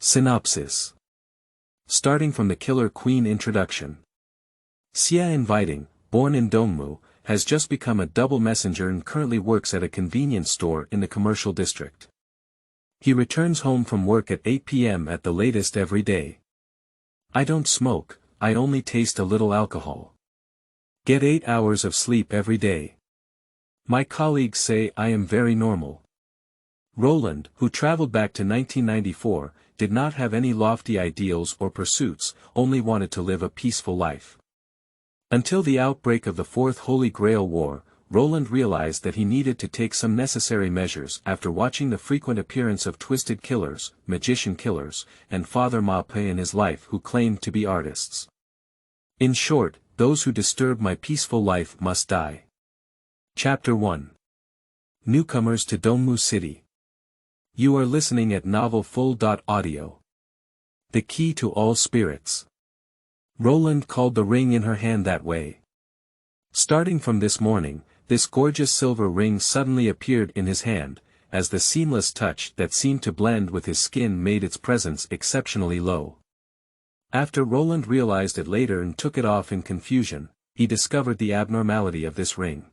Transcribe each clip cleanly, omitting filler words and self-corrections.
Synopsis. Starting from the Killer Queen introduction. Xie Inviting, born in Dongmu, has just become a double messenger and currently works at a convenience store in the commercial district. He returns home from work at 8 p.m. at the latest every day. I don't smoke, I only taste a little alcohol. Get 8 hours of sleep every day. My colleagues say I am very normal. Roland, who traveled back to 1994, did not have any lofty ideals or pursuits, only wanted to live a peaceful life. Until the outbreak of the Fourth Holy Grail War, Roland realized that he needed to take some necessary measures after watching the frequent appearance of twisted killers, magician killers, and Father Mape in his life who claimed to be artists. In short, those who disturb my peaceful life must die. Chapter 1. Newcomers to Dongmu City. You are listening at novel.Audio. The key to all spirits. Roland called the ring in her hand that way. Starting from this morning, this gorgeous silver ring suddenly appeared in his hand, as the seamless touch that seemed to blend with his skin made its presence exceptionally low. After Roland realized it later and took it off in confusion, he discovered the abnormality of this ring.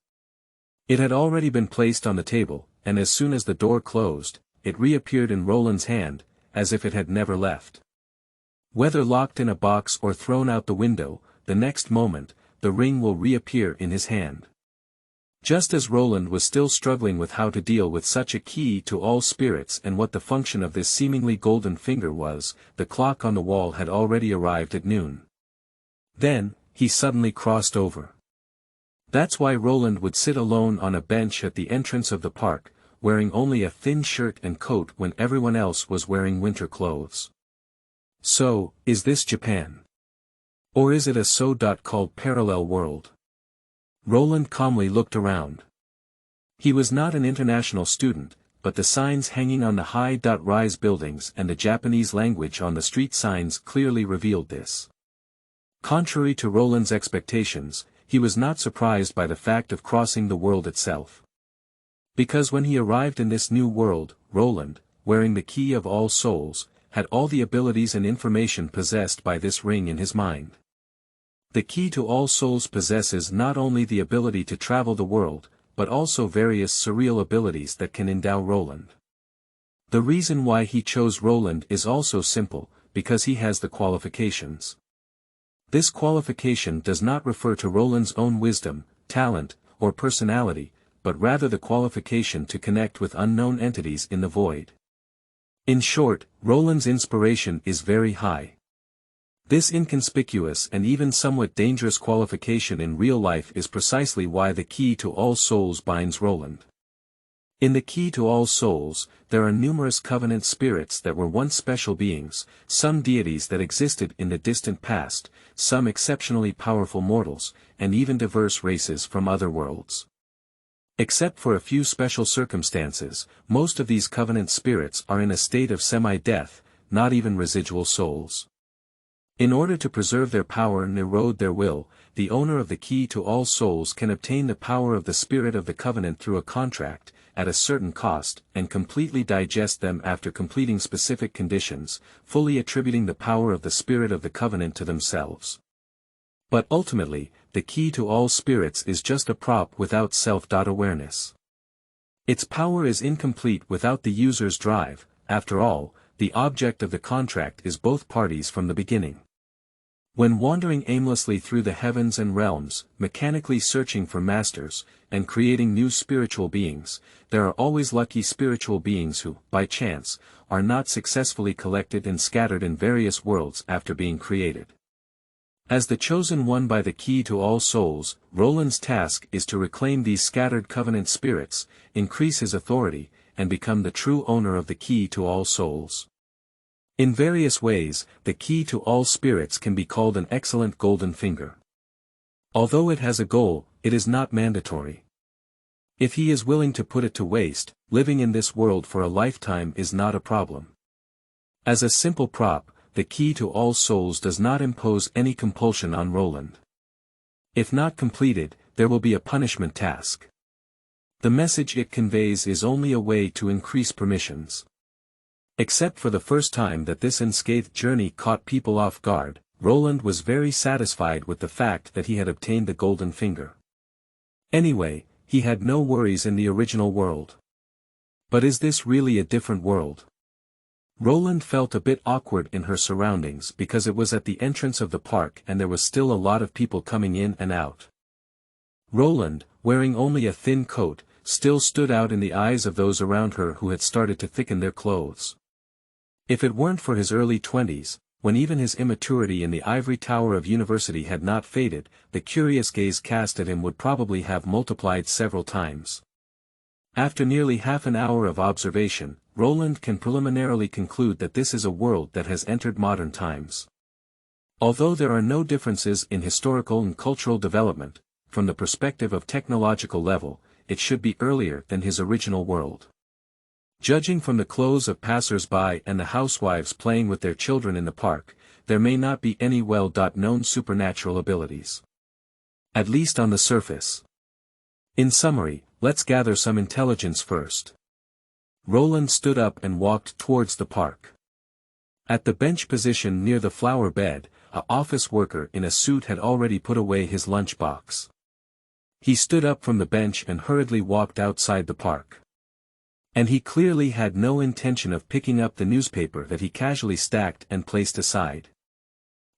It had already been placed on the table, and as soon as the door closed, it reappeared in Roland's hand, as if it had never left. Whether locked in a box or thrown out the window, the next moment, the ring will reappear in his hand. Just as Roland was still struggling with how to deal with such a key to all spirits and what the function of this seemingly golden finger was, the clock on the wall had already arrived at noon. Then, he suddenly crossed over. That's why Roland would sit alone on a bench at the entrance of the park, wearing only a thin shirt and coat when everyone else was wearing winter clothes. So, is this Japan? Or is it a so-called parallel world? Roland calmly looked around. He was not an international student, but the signs hanging on the high-rise buildings and the Japanese language on the street signs clearly revealed this. Contrary to Roland's expectations, he was not surprised by the fact of crossing the world itself. Because when he arrived in this new world, Roland, wearing the key of all souls, had all the abilities and information possessed by this ring in his mind. The key to all souls possesses not only the ability to travel the world, but also various surreal abilities that can endow Roland. The reason why he chose Roland is also simple, because he has the qualifications. This qualification does not refer to Roland's own wisdom, talent, or personality, but rather the qualification to connect with unknown entities in the void. In short, Roland's inspiration is very high. This inconspicuous and even somewhat dangerous qualification in real life is precisely why the key to all souls binds Roland. In the key to all souls, there are numerous covenant spirits that were once special beings, some deities that existed in the distant past, some exceptionally powerful mortals, and even diverse races from other worlds. Except for a few special circumstances, most of these covenant spirits are in a state of semi-death, not even residual souls. In order to preserve their power and erode their will, the owner of the key to all souls can obtain the power of the spirit of the covenant through a contract, at a certain cost, and completely digest them after completing specific conditions, fully attributing the power of the spirit of the covenant to themselves. But ultimately, the key to all spirits is just a prop without self-awareness. Its power is incomplete without the user's drive. After all, the object of the contract is both parties from the beginning. When wandering aimlessly through the heavens and realms, mechanically searching for masters, and creating new spiritual beings, there are always lucky spiritual beings who, by chance, are not successfully collected and scattered in various worlds after being created. As the chosen one by the key to all souls, Roland's task is to reclaim these scattered covenant spirits, increase his authority, and become the true owner of the key to all souls. In various ways, the key to all spirits can be called an excellent golden finger. Although it has a goal, it is not mandatory. If he is willing to put it to waste, living in this world for a lifetime is not a problem. As a simple prop, the key to all souls does not impose any compulsion on Roland. If not completed, there will be a punishment task. The message it conveys is only a way to increase permissions. Except for the first time that this unscathed journey caught people off guard, Roland was very satisfied with the fact that he had obtained the golden finger. Anyway, he had no worries in the original world. But is this really a different world? Roland felt a bit awkward in her surroundings because it was at the entrance of the park and there was still a lot of people coming in and out. Roland, wearing only a thin coat, still stood out in the eyes of those around her who had started to thicken their clothes. If it weren't for his early 20s, when even his immaturity in the ivory tower of university had not faded, the curious gaze cast at him would probably have multiplied several times. After nearly half an hour of observation, Roland can preliminarily conclude that this is a world that has entered modern times. Although there are no differences in historical and cultural development, from the perspective of technological level, it should be earlier than his original world. Judging from the clothes of passers-by and the housewives playing with their children in the park, there may not be any well-known supernatural abilities. At least on the surface. In summary, let's gather some intelligence first. Roland stood up and walked towards the park. At the bench position near the flower bed, an office worker in a suit had already put away his lunchbox. He stood up from the bench and hurriedly walked outside the park. And he clearly had no intention of picking up the newspaper that he casually stacked and placed aside.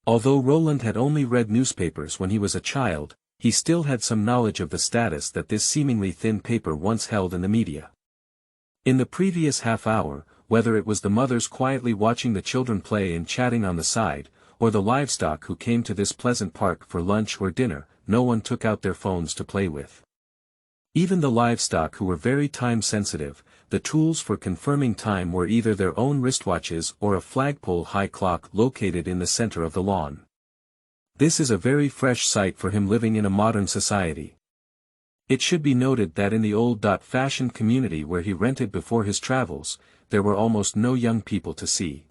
Although Roland had only read newspapers when he was a child, he still had some knowledge of the status that this seemingly thin paper once held in the media. In the previous half hour, whether it was the mothers quietly watching the children play and chatting on the side, or the livestock who came to this pleasant park for lunch or dinner, no one took out their phones to play with. Even the livestock who were very time-sensitive, the tools for confirming time were either their own wristwatches or a flagpole-high clock located in the center of the lawn. This is a very fresh sight for him living in a modern society. It should be noted that in the old-fashioned community where he rented before his travels, there were almost no young people to see.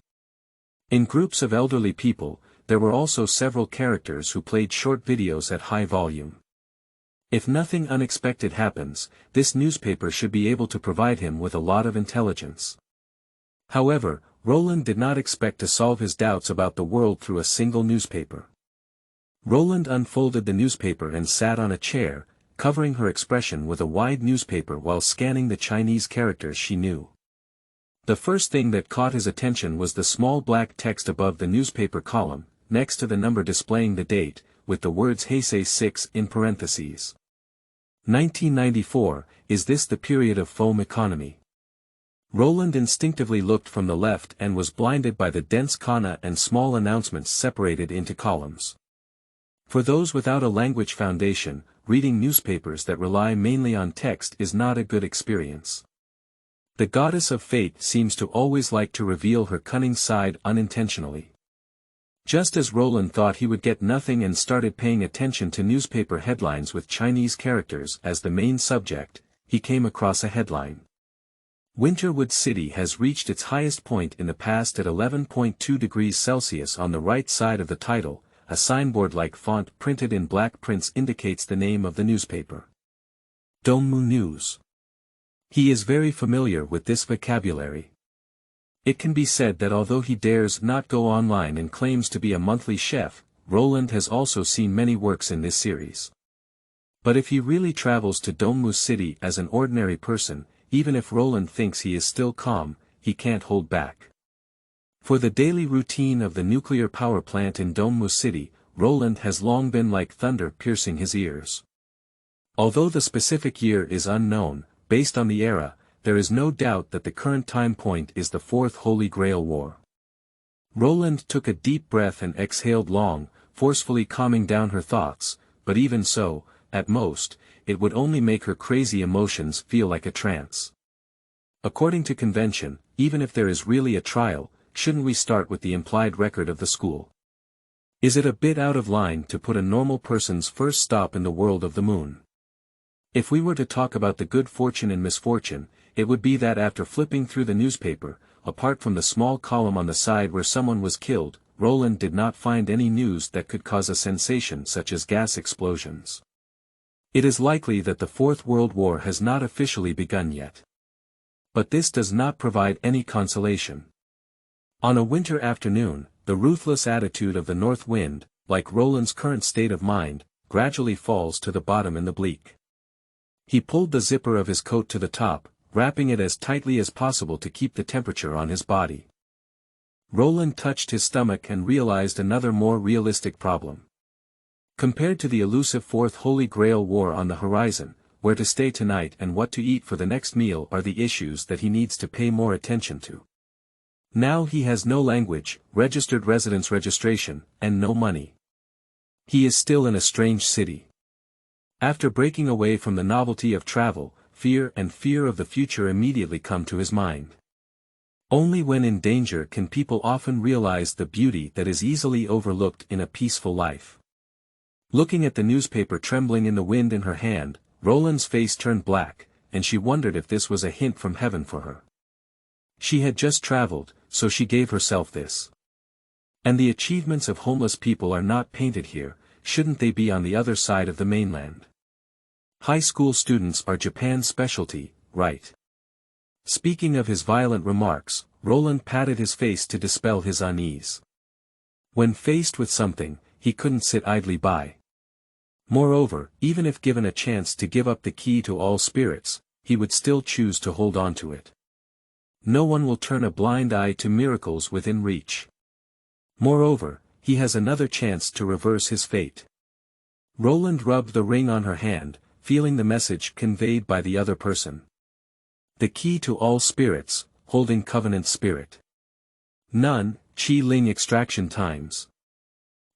In groups of elderly people, there were also several characters who played short videos at high volume. If nothing unexpected happens, this newspaper should be able to provide him with a lot of intelligence. However, Roland did not expect to solve his doubts about the world through a single newspaper. Roland unfolded the newspaper and sat on a chair, covering her expression with a wide newspaper while scanning the Chinese characters she knew. The first thing that caught his attention was the small black text above the newspaper column, next to the number displaying the date, with the words Heisei 6 in parentheses. 1994, is this the period of foam economy? Roland instinctively looked from the left and was blinded by the dense kana and small announcements separated into columns. For those without a language foundation, reading newspapers that rely mainly on text is not a good experience. The goddess of fate seems to always like to reveal her cunning side unintentionally. Just as Roland thought he would get nothing and started paying attention to newspaper headlines with Chinese characters as the main subject, he came across a headline. Winterwood City has reached its highest point in the past at 11.2 degrees Celsius. On the right side of the title, a signboard-like font printed in black prints indicates the name of the newspaper. Dongmu News. He is very familiar with this vocabulary. It can be said that although he dares not go online and claims to be a monthly chef, Roland has also seen many works in this series. But if he really travels to Dongmu City as an ordinary person, even if Roland thinks he is still calm, he can't hold back. For the daily routine of the nuclear power plant in Dongmu City, Roland has long been like thunder piercing his ears. Although the specific year is unknown, based on the era, there is no doubt that the current time point is the Fourth Holy Grail War. Roland took a deep breath and exhaled long, forcefully calming down her thoughts, but even so, at most, it would only make her crazy emotions feel like a trance. According to convention, even if there is really a trial, shouldn't we start with the implied record of the school? Is it a bit out of line to put a normal person's first stop in the world of the moon? If we were to talk about the good fortune and misfortune, it would be that after flipping through the newspaper, apart from the small column on the side where someone was killed, Roland did not find any news that could cause a sensation such as gas explosions. It is likely that the Fourth World War has not officially begun yet. But this does not provide any consolation. On a winter afternoon, the ruthless attitude of the north wind, like Roland's current state of mind, gradually falls to the bottom in the bleak. He pulled the zipper of his coat to the top, wrapping it as tightly as possible to keep the temperature on his body. Roland touched his stomach and realized another more realistic problem. Compared to the elusive Fourth Holy Grail War on the horizon, where to stay tonight and what to eat for the next meal are the issues that he needs to pay more attention to. Now he has no language, registered residence registration, and no money. He is still in a strange city. After breaking away from the novelty of travel, fear of the future immediately come to his mind. Only when in danger can people often realize the beauty that is easily overlooked in a peaceful life. Looking at the newspaper trembling in the wind in her hand, Roland's face turned black, and she wondered if this was a hint from heaven for her. She had just traveled, so she gave herself this. And the achievements of homeless people are not painted here, shouldn't they be on the other side of the mainland? High school students are Japan's specialty, right? Speaking of his violent remarks, Roland patted his face to dispel his unease. When faced with something, he couldn't sit idly by. Moreover, even if given a chance to give up the key to all spirits, he would still choose to hold on to it. No one will turn a blind eye to miracles within reach. Moreover, he has another chance to reverse his fate. Roland rubbed the ring on her hand, feeling the message conveyed by the other person. The key to all spirits, holding covenant spirit. None, Qi Ling extraction times.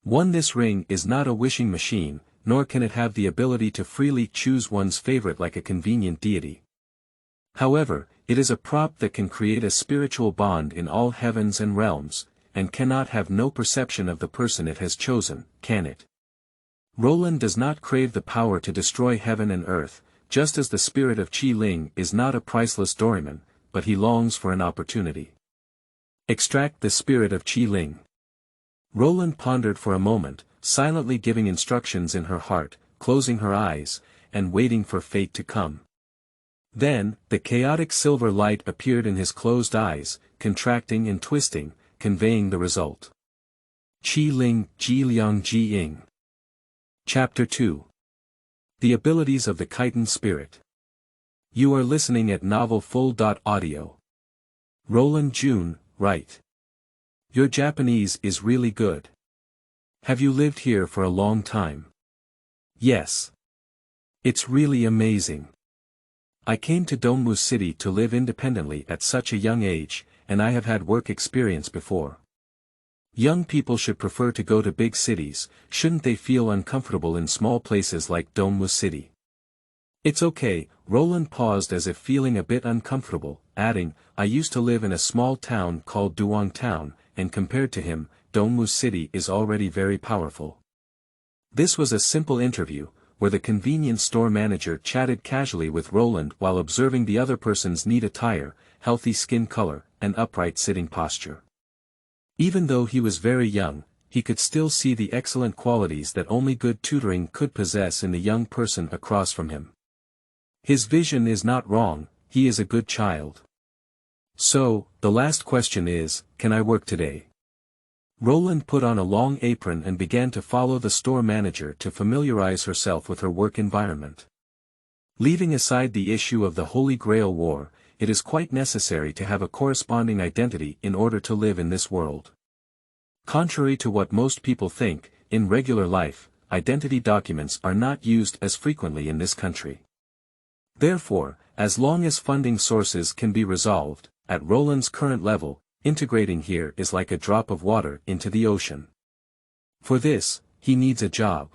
1. This ring is not a wishing machine, nor can it have the ability to freely choose one's favorite like a convenient deity. However, it is a prop that can create a spiritual bond in all heavens and realms, and cannot have no perception of the person it has chosen, can it? Roland does not crave the power to destroy heaven and earth, just as the spirit of Qi Ling is not a priceless doryman, but he longs for an opportunity. Extract the spirit of Qi Ling. Roland pondered for a moment, silently giving instructions in her heart, closing her eyes, and waiting for fate to come. Then, the chaotic silver light appeared in his closed eyes, contracting and twisting, conveying the result. Qi Ling Ji Liang Ji Ying. Chapter 2. The Abilities of the Khitan Spirit. You are listening at novelfull.audio. Roland June, right. Your Japanese is really good. Have you lived here for a long time? Yes. It's really amazing. I came to Dongmu City to live independently at such a young age, and I have had work experience before. Young people should prefer to go to big cities, shouldn't they feel uncomfortable in small places like Dongmu City? It's okay, Roland paused as if feeling a bit uncomfortable, adding, I used to live in a small town called Duong Town, and compared to him, Dongmu City is already very powerful. This was a simple interview, where the convenience store manager chatted casually with Roland while observing the other person's neat attire, healthy skin color, and upright sitting posture. Even though he was very young, he could still see the excellent qualities that only good tutoring could possess in the young person across from him. His vision is not wrong, he is a good child. So, the last question is, can I work today? Roland put on a long apron and began to follow the store manager to familiarize herself with her work environment. Leaving aside the issue of the Holy Grail War, it is quite necessary to have a corresponding identity in order to live in this world. Contrary to what most people think, in regular life, identity documents are not used as frequently in this country. Therefore, as long as funding sources can be resolved, at Roland's current level, integrating here is like a drop of water into the ocean. For this, he needs a job.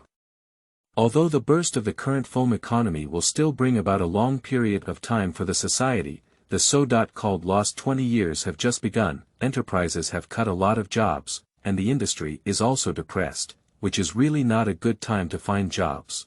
Although the burst of the current foam economy will still bring about a long period of time for the society, the so-called lost 20 years have just begun, enterprises have cut a lot of jobs, and the industry is also depressed, which is really not a good time to find jobs.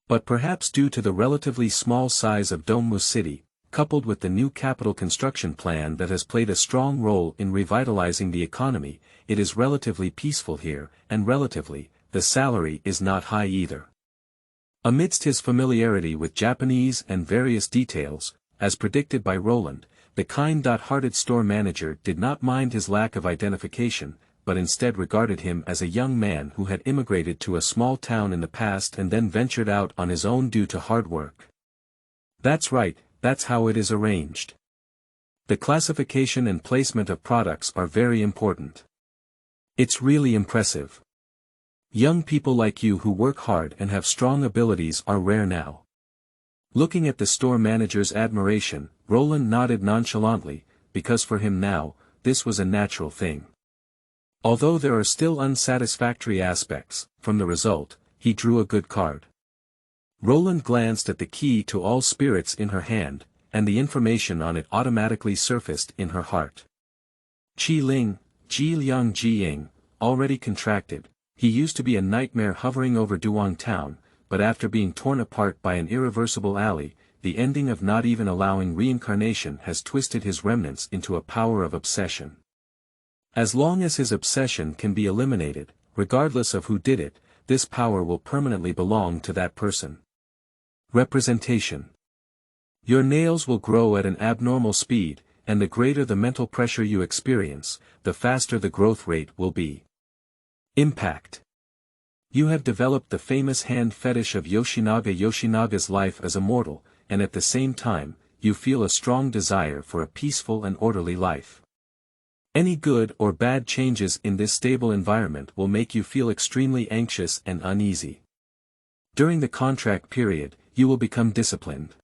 But perhaps due to the relatively small size of Dongmu City, coupled with the new capital construction plan that has played a strong role in revitalizing the economy, it is relatively peaceful here, and relatively, the salary is not high either. Amidst his familiarity with Japanese and various details, as predicted by Roland, the kind-hearted store manager did not mind his lack of identification, but instead regarded him as a young man who had immigrated to a small town in the past and then ventured out on his own due to hard work. That's right, that's how it is arranged. The classification and placement of products are very important. It's really impressive. Young people like you who work hard and have strong abilities are rare now. Looking at the store manager's admiration, Roland nodded nonchalantly, because for him now, this was a natural thing. Although there are still unsatisfactory aspects, from the result, he drew a good card. Roland glanced at the key to all spirits in her hand, and the information on it automatically surfaced in her heart. Qi Ling, Ji Liang Jiying, already contracted, he used to be a nightmare hovering over Duong town, but after being torn apart by an irreversible ally, the ending of not even allowing reincarnation has twisted his remnants into a power of obsession. As long as his obsession can be eliminated, regardless of who did it, this power will permanently belong to that person. Representation. Your nails will grow at an abnormal speed, and the greater the mental pressure you experience, the faster the growth rate will be. Impact. You have developed the famous hand fetish of Yoshinaga. Yoshinaga's life as a mortal, and at the same time, you feel a strong desire for a peaceful and orderly life. Any good or bad changes in this stable environment will make you feel extremely anxious and uneasy. During the contract period, you will become disciplined.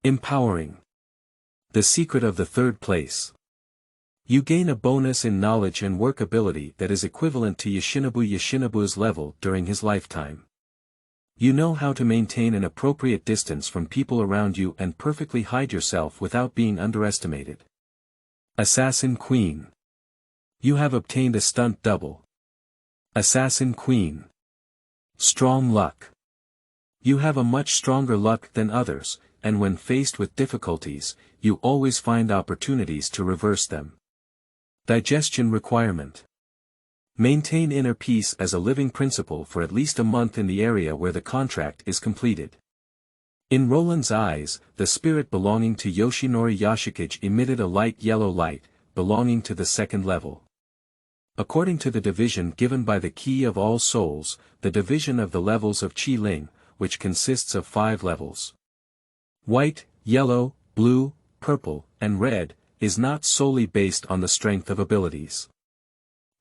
Empowering. The secret of the third place. You gain a bonus in knowledge and work ability that is equivalent to Yoshinobu's level during his lifetime. You know how to maintain an appropriate distance from people around you and perfectly hide yourself without being underestimated. Assassin Queen. You have obtained a stunt double. Assassin Queen. Strong luck. You have a much stronger luck than others, and when faced with difficulties, you always find opportunities to reverse them. Digestion requirement. Maintain inner peace as a living principle for at least a month in the area where the contract is completed. In Roland's eyes, the spirit belonging to Yoshinori Yashikage emitted a light yellow light, belonging to the second level. According to the division given by the Key of All Souls, the division of the levels of Qi Ling, which consists of 5 levels. White, yellow, blue, purple, and red, is not solely based on the strength of abilities.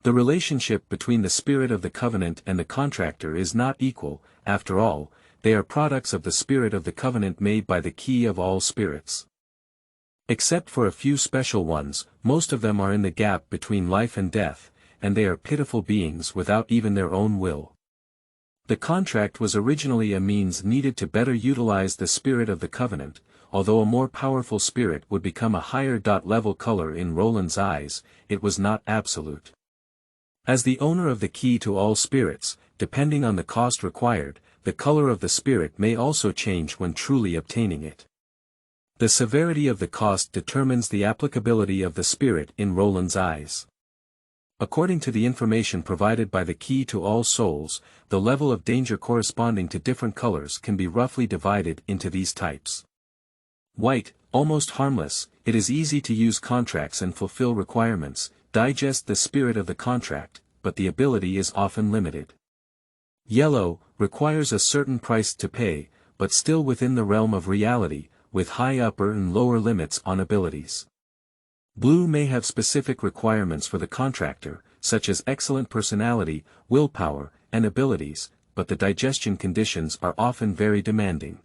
The relationship between the spirit of the covenant and the contractor is not equal, after all, they are products of the spirit of the covenant made by the Key of All Spirits. Except for a few special ones, most of them are in the gap between life and death, and they are pitiful beings without even their own will. The contract was originally a means needed to better utilize the spirit of the covenant, although a more powerful spirit would become a higher level color in Roland's eyes, it was not absolute. As the owner of the Key to All Spirits, depending on the cost required, the color of the spirit may also change when truly obtaining it. The severity of the cost determines the applicability of the spirit in Roland's eyes. According to the information provided by the Key to All Souls, the level of danger corresponding to different colors can be roughly divided into these types. White, almost harmless, it is easy to use contracts and fulfill requirements, digest the spirit of the contract, but the ability is often limited. Yellow, requires a certain price to pay, but still within the realm of reality, with high upper and lower limits on abilities. Blue may have specific requirements for the contractor, such as excellent personality, willpower, and abilities, but the digestion conditions are often very demanding.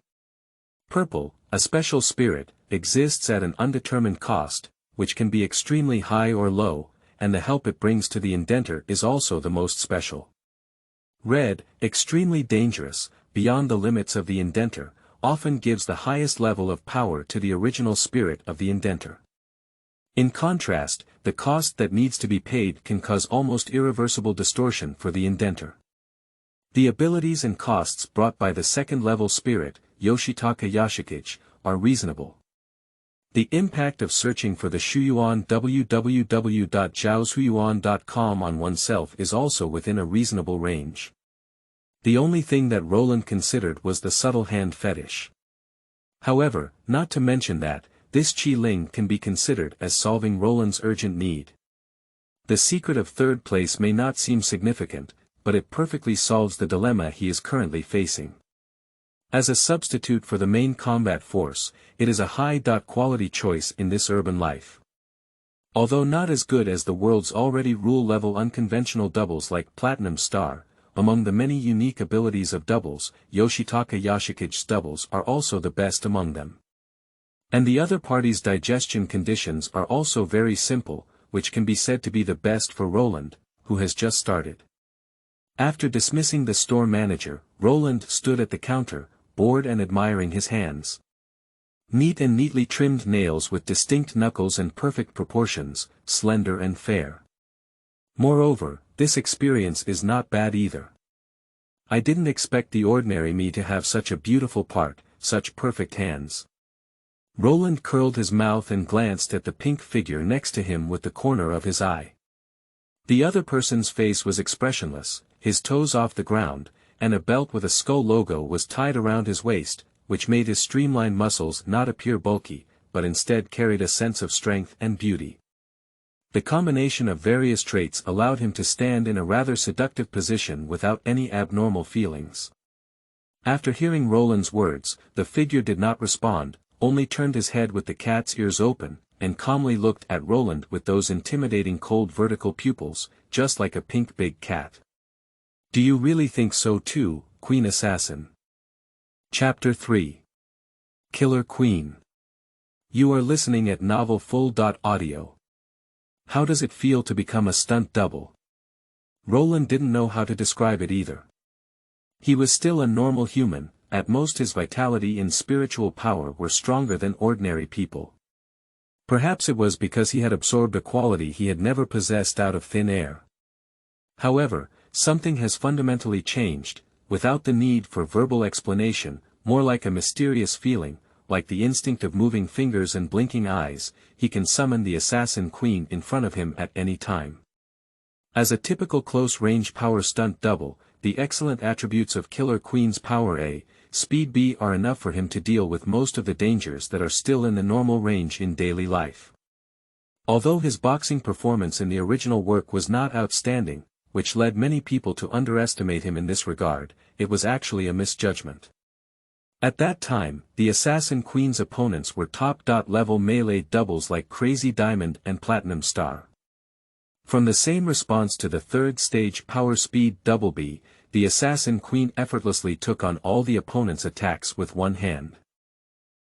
Purple, a special spirit, exists at an undetermined cost, which can be extremely high or low, and the help it brings to the indenter is also the most special. Red, extremely dangerous, beyond the limits of the indenter, often gives the highest level of power to the original spirit of the indenter. In contrast, the cost that needs to be paid can cause almost irreversible distortion for the indenter. The abilities and costs brought by the second-level spirit, Yoshitaka Yashikage, are reasonable. The impact of searching for the Shuyuan www.zhaoshuyuan.com on oneself is also within a reasonable range. The only thing that Roland considered was the subtle hand fetish. However, not to mention that, this Qi Ling can be considered as solving Roland's urgent need. The secret of third place may not seem significant, but it perfectly solves the dilemma he is currently facing. As a substitute for the main combat force, it is a high-quality choice in this urban life. Although not as good as the world's already rule-level unconventional doubles like Platinum Star, among the many unique abilities of doubles, Yoshitaka Yashikage doubles are also the best among them. And the other party's digestion conditions are also very simple, which can be said to be the best for Roland, who has just started. After dismissing the store manager, Roland stood at the counter, bored and admiring his hands. Neat and neatly trimmed nails with distinct knuckles and perfect proportions, slender and fair. Moreover, this experience is not bad either. I didn't expect the ordinary me to have such a beautiful part, such perfect hands. Roland curled his mouth and glanced at the pink figure next to him with the corner of his eye. The other person's face was expressionless, his toes off the ground, and a belt with a skull logo was tied around his waist, which made his streamlined muscles not appear bulky, but instead carried a sense of strength and beauty. The combination of various traits allowed him to stand in a rather seductive position without any abnormal feelings. After hearing Roland's words, the figure did not respond, only turned his head with the cat's ears open, and calmly looked at Roland with those intimidating cold vertical pupils, just like a pink big cat. Do you really think so too, Queen Assassin? Chapter 3. Killer Queen. You are listening at novelfull.audio. How does it feel to become a stunt double? Roland didn't know how to describe it either. He was still a normal human, at most his vitality and spiritual power were stronger than ordinary people. Perhaps it was because he had absorbed a quality he had never possessed out of thin air. However, something has fundamentally changed, without the need for verbal explanation, more like a mysterious feeling, like the instinct of moving fingers and blinking eyes, he can summon the assassin queen in front of him at any time. As a typical close-range power stunt double, the excellent attributes of Killer Queen's power A, speed B are enough for him to deal with most of the dangers that are still in the normal range in daily life. Although his boxing performance in the original work was not outstanding, which led many people to underestimate him in this regard, it was actually a misjudgment. At that time, the Assassin Queen's opponents were top-level melee doubles like Crazy Diamond and Platinum Star. From the same response to the third stage Power Speed Double B, the Assassin Queen effortlessly took on all the opponent's attacks with one hand.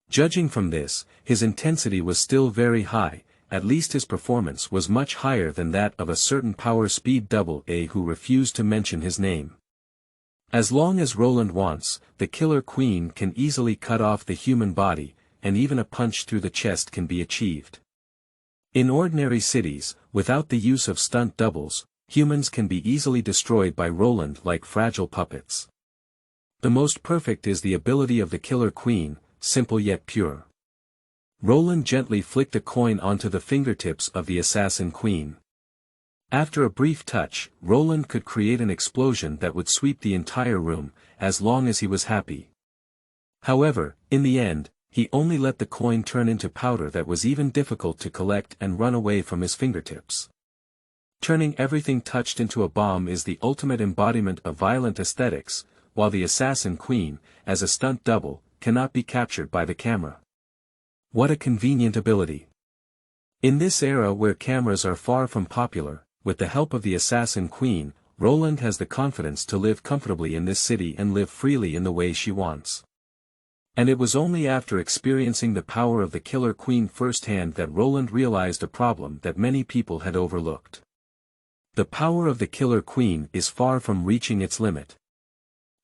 Judging from this, his intensity was still very high, at least his performance was much higher than that of a certain Power Speed Double A who refused to mention his name. As long as Roland wants, the Killer Queen can easily cut off the human body, and even a punch through the chest can be achieved. In ordinary cities, without the use of stunt doubles, humans can be easily destroyed by Roland like fragile puppets. The most perfect is the ability of the Killer Queen, simple yet pure. Roland gently flicked a coin onto the fingertips of the Assassin Queen. After a brief touch, Roland could create an explosion that would sweep the entire room, as long as he was happy. However, in the end, he only let the coin turn into powder that was even difficult to collect and run away from his fingertips. Turning everything touched into a bomb is the ultimate embodiment of violent aesthetics, while the Assassin Queen, as a stunt double, cannot be captured by the camera. What a convenient ability. In this era where cameras are far from popular, with the help of the Assassin Queen, Roland has the confidence to live comfortably in this city and live freely in the way she wants. And it was only after experiencing the power of the Killer Queen firsthand that Roland realized a problem that many people had overlooked. The power of the Killer Queen is far from reaching its limit.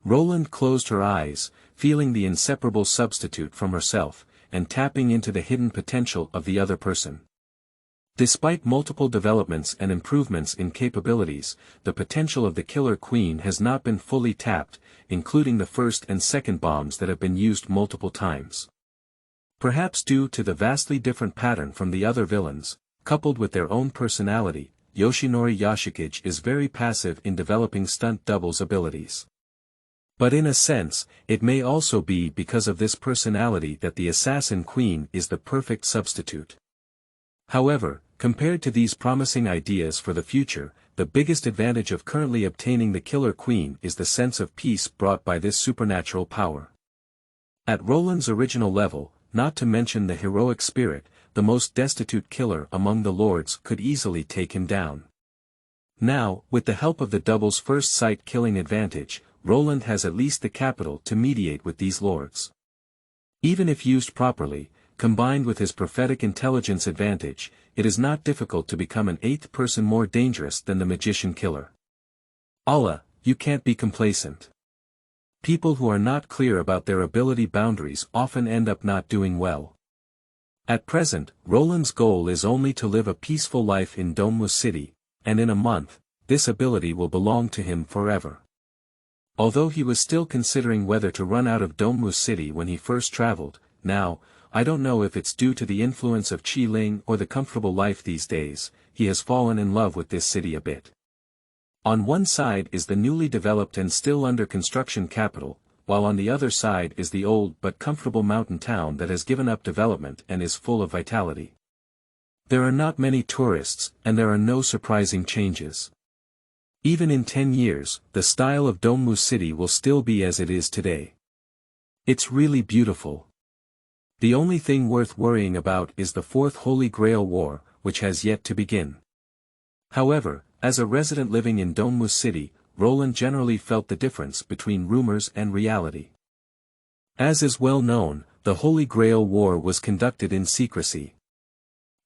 Roland closed her eyes, feeling the inseparable substitute from herself, and tapping into the hidden potential of the other person. Despite multiple developments and improvements in capabilities, the potential of the Killer Queen has not been fully tapped, including the first and second bombs that have been used multiple times. Perhaps due to the vastly different pattern from the other villains, coupled with their own personality, Yoshinori Yashikage is very passive in developing stunt doubles abilities. But in a sense, it may also be because of this personality that the assassin queen is the perfect substitute. However, compared to these promising ideas for the future, the biggest advantage of currently obtaining the killer queen is the sense of peace brought by this supernatural power. At Roland's original level, not to mention the heroic spirit, the most destitute killer among the lords could easily take him down. Now, with the help of the double's first sight killing advantage, Roland has at least the capital to mediate with these lords. Even if used properly, combined with his prophetic intelligence advantage, it is not difficult to become an eighth person more dangerous than the magician killer. Allah, you can't be complacent. People who are not clear about their ability boundaries often end up not doing well. At present, Roland's goal is only to live a peaceful life in Dongmu City, and in a month, this ability will belong to him forever. Although he was still considering whether to run out of Dongmu City when he first traveled, now, I don't know if it's due to the influence of Qi Ling or the comfortable life these days, he has fallen in love with this city a bit. On one side is the newly developed and still under construction capital, while on the other side is the old but comfortable mountain town that has given up development and is full of vitality. There are not many tourists, and there are no surprising changes. Even in 10 years, the style of Dongmu City will still be as it is today. It's really beautiful. The only thing worth worrying about is the Fourth Holy Grail War, which has yet to begin. However, as a resident living in Dongmu City, Roland generally felt the difference between rumors and reality. As is well known, the Holy Grail War was conducted in secrecy.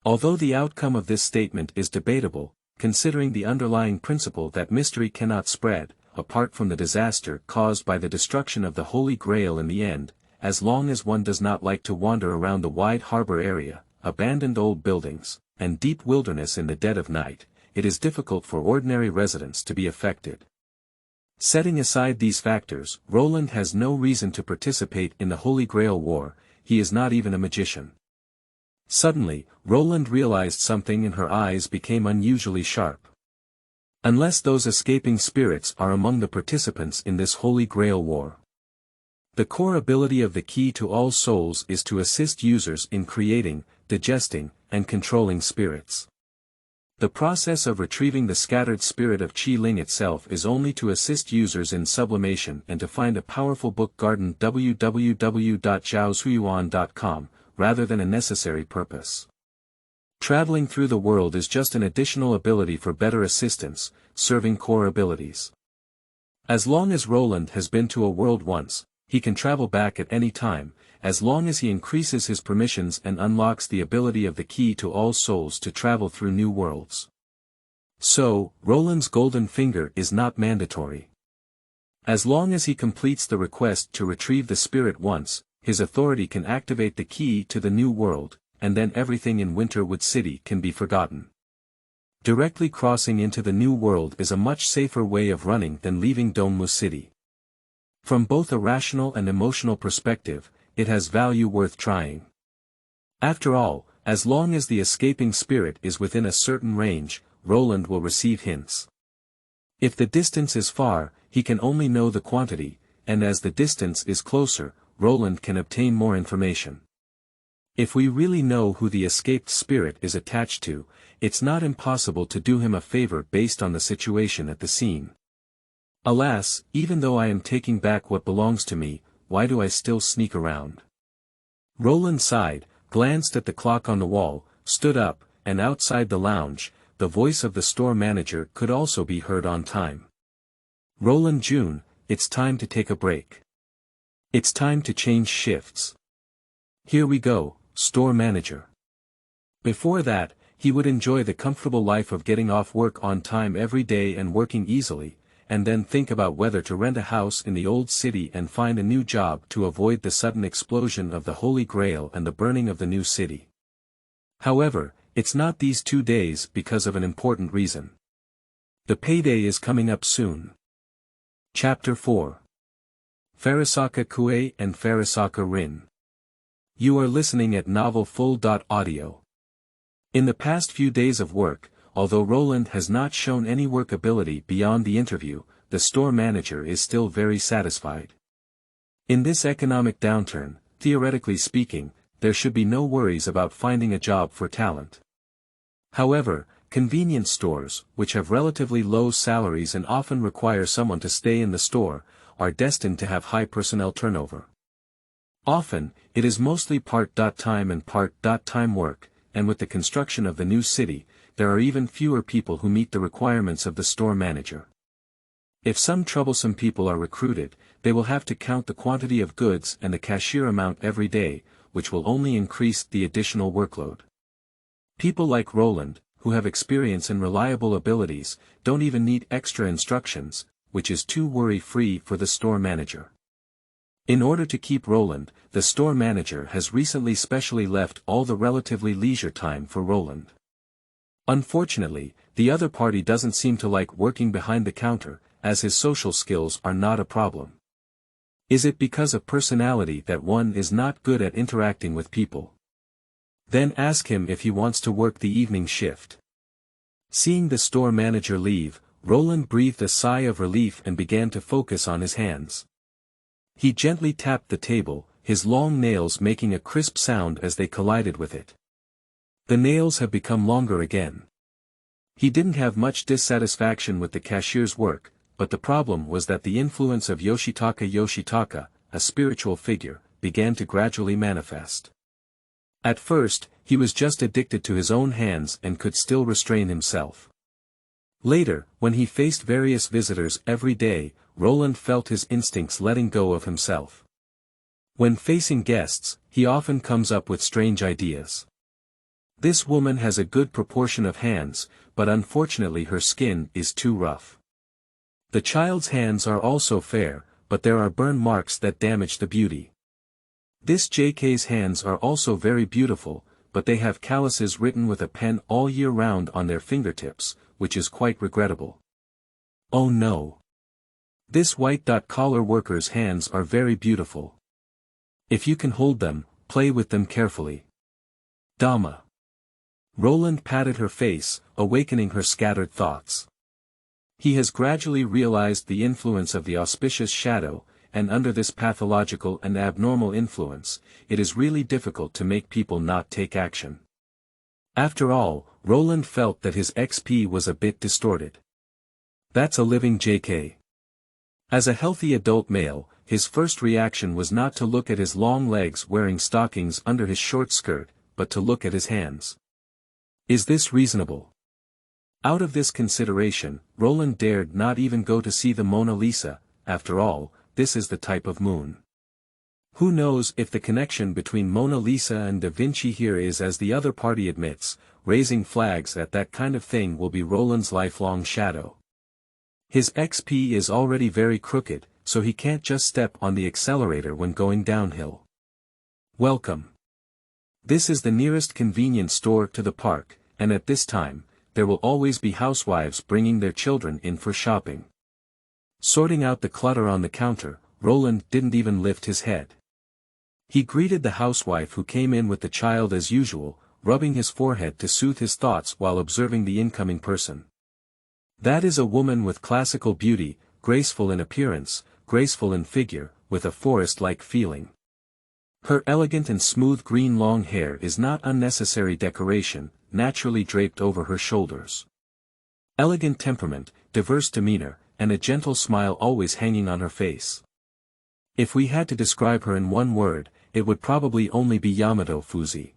Although the outcome of this statement is debatable, considering the underlying principle that mystery cannot spread, apart from the disaster caused by the destruction of the Holy Grail in the end, as long as one does not like to wander around the wide harbor area, abandoned old buildings, and deep wilderness in the dead of night, it is difficult for ordinary residents to be affected. Setting aside these factors, Roland has no reason to participate in the Holy Grail War, he is not even a magician. Suddenly, Roland realized something and her eyes became unusually sharp. Unless those escaping spirits are among the participants in this Holy Grail War. The core ability of the Key to All Souls is to assist users in creating, digesting, and controlling spirits. The process of retrieving the scattered spirit of Qi Ling itself is only to assist users in sublimation and to find a powerful book garden www.zhaozhuyuan.com, rather than a necessary purpose. Traveling through the world is just an additional ability for better assistance, serving core abilities. As long as Roland has been to a world once, he can travel back at any time, as long as he increases his permissions and unlocks the ability of the Key to All Souls to travel through new worlds. So, Roland's golden finger is not mandatory. As long as he completes the request to retrieve the spirit once, his authority can activate the key to the new world, and then everything in Winterwood City can be forgotten. Directly crossing into the new world is a much safer way of running than leaving Dongmu City. From both a rational and emotional perspective, it has value worth trying. After all, as long as the escaping spirit is within a certain range, Roland will receive hints. If the distance is far, he can only know the quantity, and as the distance is closer, Roland can obtain more information. If we really know who the escaped spirit is attached to, it's not impossible to do him a favor based on the situation at the scene. Alas, even though I am taking back what belongs to me, why do I still sneak around? Roland sighed, glanced at the clock on the wall, stood up, and outside the lounge, the voice of the store manager could also be heard on time. Roland June, it's time to take a break. It's time to change shifts. Here we go, store manager. Before that, he would enjoy the comfortable life of getting off work on time every day and working easily, and then think about whether to rent a house in the old city and find a new job to avoid the sudden explosion of the Holy Grail and the burning of the new city. However, it's not these 2 days because of an important reason. The payday is coming up soon. Chapter 4. Farisaka Kue and Farisaka Rin. You are listening at novelfull.audio. In the past few days of work, although Roland has not shown any work ability beyond the interview, the store manager is still very satisfied. In this economic downturn, theoretically speaking, there should be no worries about finding a job for talent. However, convenience stores, which have relatively low salaries and often require someone to stay in the store, are destined to have high personnel turnover. Often, it is mostly part-time and part-time work, and with the construction of the new city, there are even fewer people who meet the requirements of the store manager. If some troublesome people are recruited, they will have to count the quantity of goods and the cashier amount every day, which will only increase the additional workload. People like Roland, who have experience and reliable abilities, don't even need extra instructions, which is too worry-free for the store manager. In order to keep Roland, the store manager has recently specially left all the relatively leisure time for Roland. Unfortunately, the other party doesn't seem to like working behind the counter, as his social skills are not a problem. Is it because of personality that one is not good at interacting with people? Then ask him if he wants to work the evening shift. Seeing the store manager leave, Roland breathed a sigh of relief and began to focus on his hands. He gently tapped the table, his long nails making a crisp sound as they collided with it. The nails have become longer again. He didn't have much dissatisfaction with the cashier's work, but the problem was that the influence of Yoshitaka, a spiritual figure, began to gradually manifest. At first, he was just addicted to his own hands and could still restrain himself. Later, when he faced various visitors every day, Roland felt his instincts letting go of himself. When facing guests, he often comes up with strange ideas. This woman has a good proportion of hands, but unfortunately her skin is too rough. The child's hands are also fair, but there are burn marks that damage the beauty. This JK's hands are also very beautiful, but they have calluses written with a pen all year round on their fingertips, which is quite regrettable. Oh no! This white-collar worker's hands are very beautiful. If you can hold them, play with them carefully. Dama. Roland patted her face, awakening her scattered thoughts. He has gradually realized the influence of the auspicious shadow, and under this pathological and abnormal influence, it is really difficult to make people not take action. After all, Roland felt that his XP was a bit distorted. That's a living JK. As a healthy adult male, his first reaction was not to look at his long legs wearing stockings under his short skirt, but to look at his hands. Is this reasonable? Out of this consideration, Roland dared not even go to see the Mona Lisa. After all, this is the type of moon. Who knows if the connection between Mona Lisa and Da Vinci here is as the other party admits, raising flags at that kind of thing will be Roland's lifelong shadow. His XP is already very crooked, so he can't just step on the accelerator when going downhill. Welcome. This is the nearest convenience store to the park, and at this time, there will always be housewives bringing their children in for shopping. Sorting out the clutter on the counter, Roland didn't even lift his head. He greeted the housewife who came in with the child as usual, rubbing his forehead to soothe his thoughts while observing the incoming person. That is a woman with classical beauty, graceful in appearance, graceful in figure, with a forest-like feeling. Her elegant and smooth green long hair is not unnecessary decoration, naturally draped over her shoulders. Elegant temperament, diverse demeanor, and a gentle smile always hanging on her face. If we had to describe her in one word, it would probably only be Yamato Fuzi.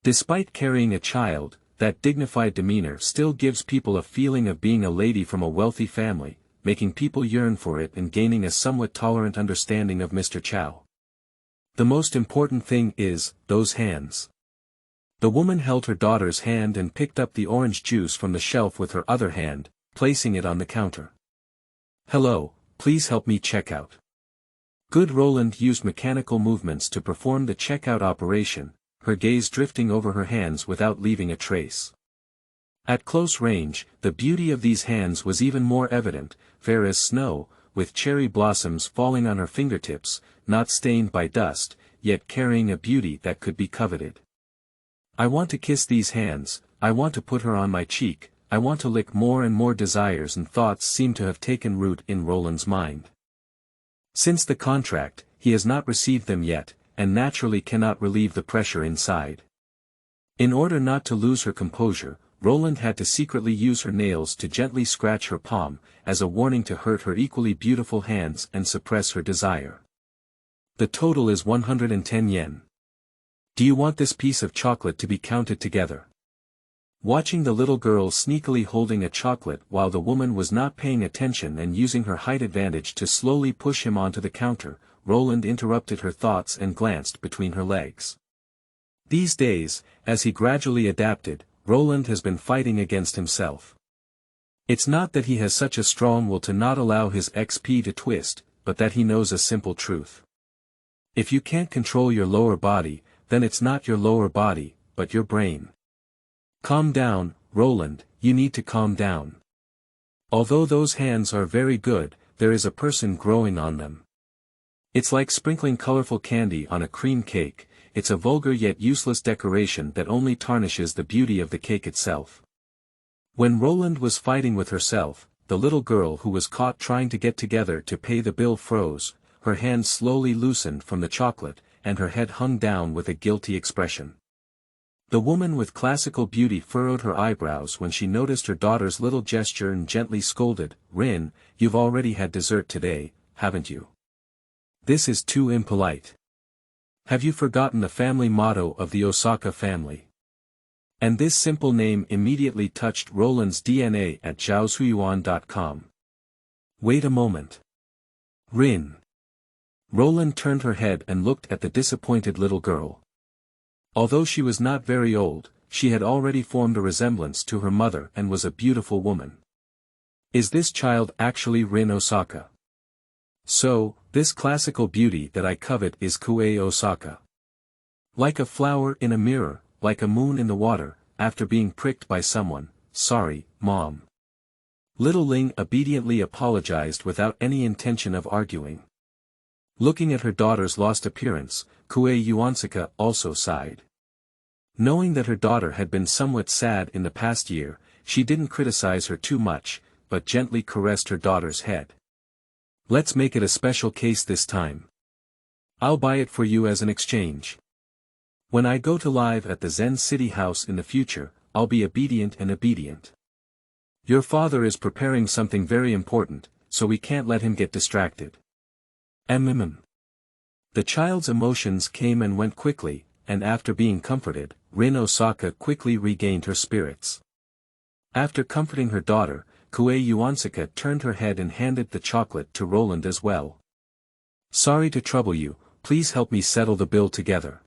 Despite carrying a child, that dignified demeanor still gives people a feeling of being a lady from a wealthy family, making people yearn for it and gaining a somewhat tolerant understanding of Mr. Chow. The most important thing is, those hands. The woman held her daughter's hand and picked up the orange juice from the shelf with her other hand, placing it on the counter. Hello, please help me check out. Good. Roland used mechanical movements to perform the checkout operation, her gaze drifting over her hands without leaving a trace. At close range, the beauty of these hands was even more evident, fair as snow, with cherry blossoms falling on her fingertips, not stained by dust, yet carrying a beauty that could be coveted. I want to kiss these hands, I want to put her on my cheek, I want to lick more and more desires and thoughts seem to have taken root in Roland's mind. Since the contract, he has not received them yet, and naturally cannot relieve the pressure inside. In order not to lose her composure, Roland had to secretly use her nails to gently scratch her palm, as a warning to hurt her equally beautiful hands and suppress her desire. The total is 110 yen. Do you want this piece of chocolate to be counted together? Watching the little girl sneakily holding a chocolate while the woman was not paying attention and using her height advantage to slowly push him onto the counter, Roland interrupted her thoughts and glanced between her legs. These days, as he gradually adapted, Roland has been fighting against himself. It's not that he has such a strong will to not allow his XP to twist, but that he knows a simple truth. If you can't control your lower body, then it's not your lower body, but your brain. Calm down, Roland, you need to calm down. Although those hands are very good, there is a person growing on them. It's like sprinkling colorful candy on a cream cake, it's a vulgar yet useless decoration that only tarnishes the beauty of the cake itself. When Roland was fighting with herself, the little girl who was caught trying to get together to pay the bill froze, her hands slowly loosened from the chocolate, and her head hung down with a guilty expression. The woman with classical beauty furrowed her eyebrows when she noticed her daughter's little gesture and gently scolded, "Rin, you've already had dessert today, haven't you? This is too impolite. Have you forgotten the family motto of the Osaka family?" And this simple name immediately touched Roland's DNA at zhaoshuyuan.com. Wait a moment. Rin. Roland turned her head and looked at the disappointed little girl. Although she was not very old, she had already formed a resemblance to her mother and was a beautiful woman. Is this child actually Rin Osaka? So, this classical beauty that I covet is Kue Osaka. Like a flower in a mirror, like a moon in the water, after being pricked by someone, sorry, Mom. Little Ling obediently apologized without any intention of arguing. Looking at her daughter's lost appearance, Kue Yuansaka also sighed. Knowing that her daughter had been somewhat sad in the past year, she didn't criticize her too much, but gently caressed her daughter's head. Let's make it a special case this time. I'll buy it for you as an exchange. When I go to live at the Zen City House in the future, I'll be obedient and obedient. Your father is preparing something very important, so we can't let him get distracted. The child's emotions came and went quickly, and after being comforted, Rin Osaka quickly regained her spirits. After comforting her daughter, Kue Yuansaka turned her head and handed the chocolate to Roland as well. Sorry to trouble you, please help me settle the bill together.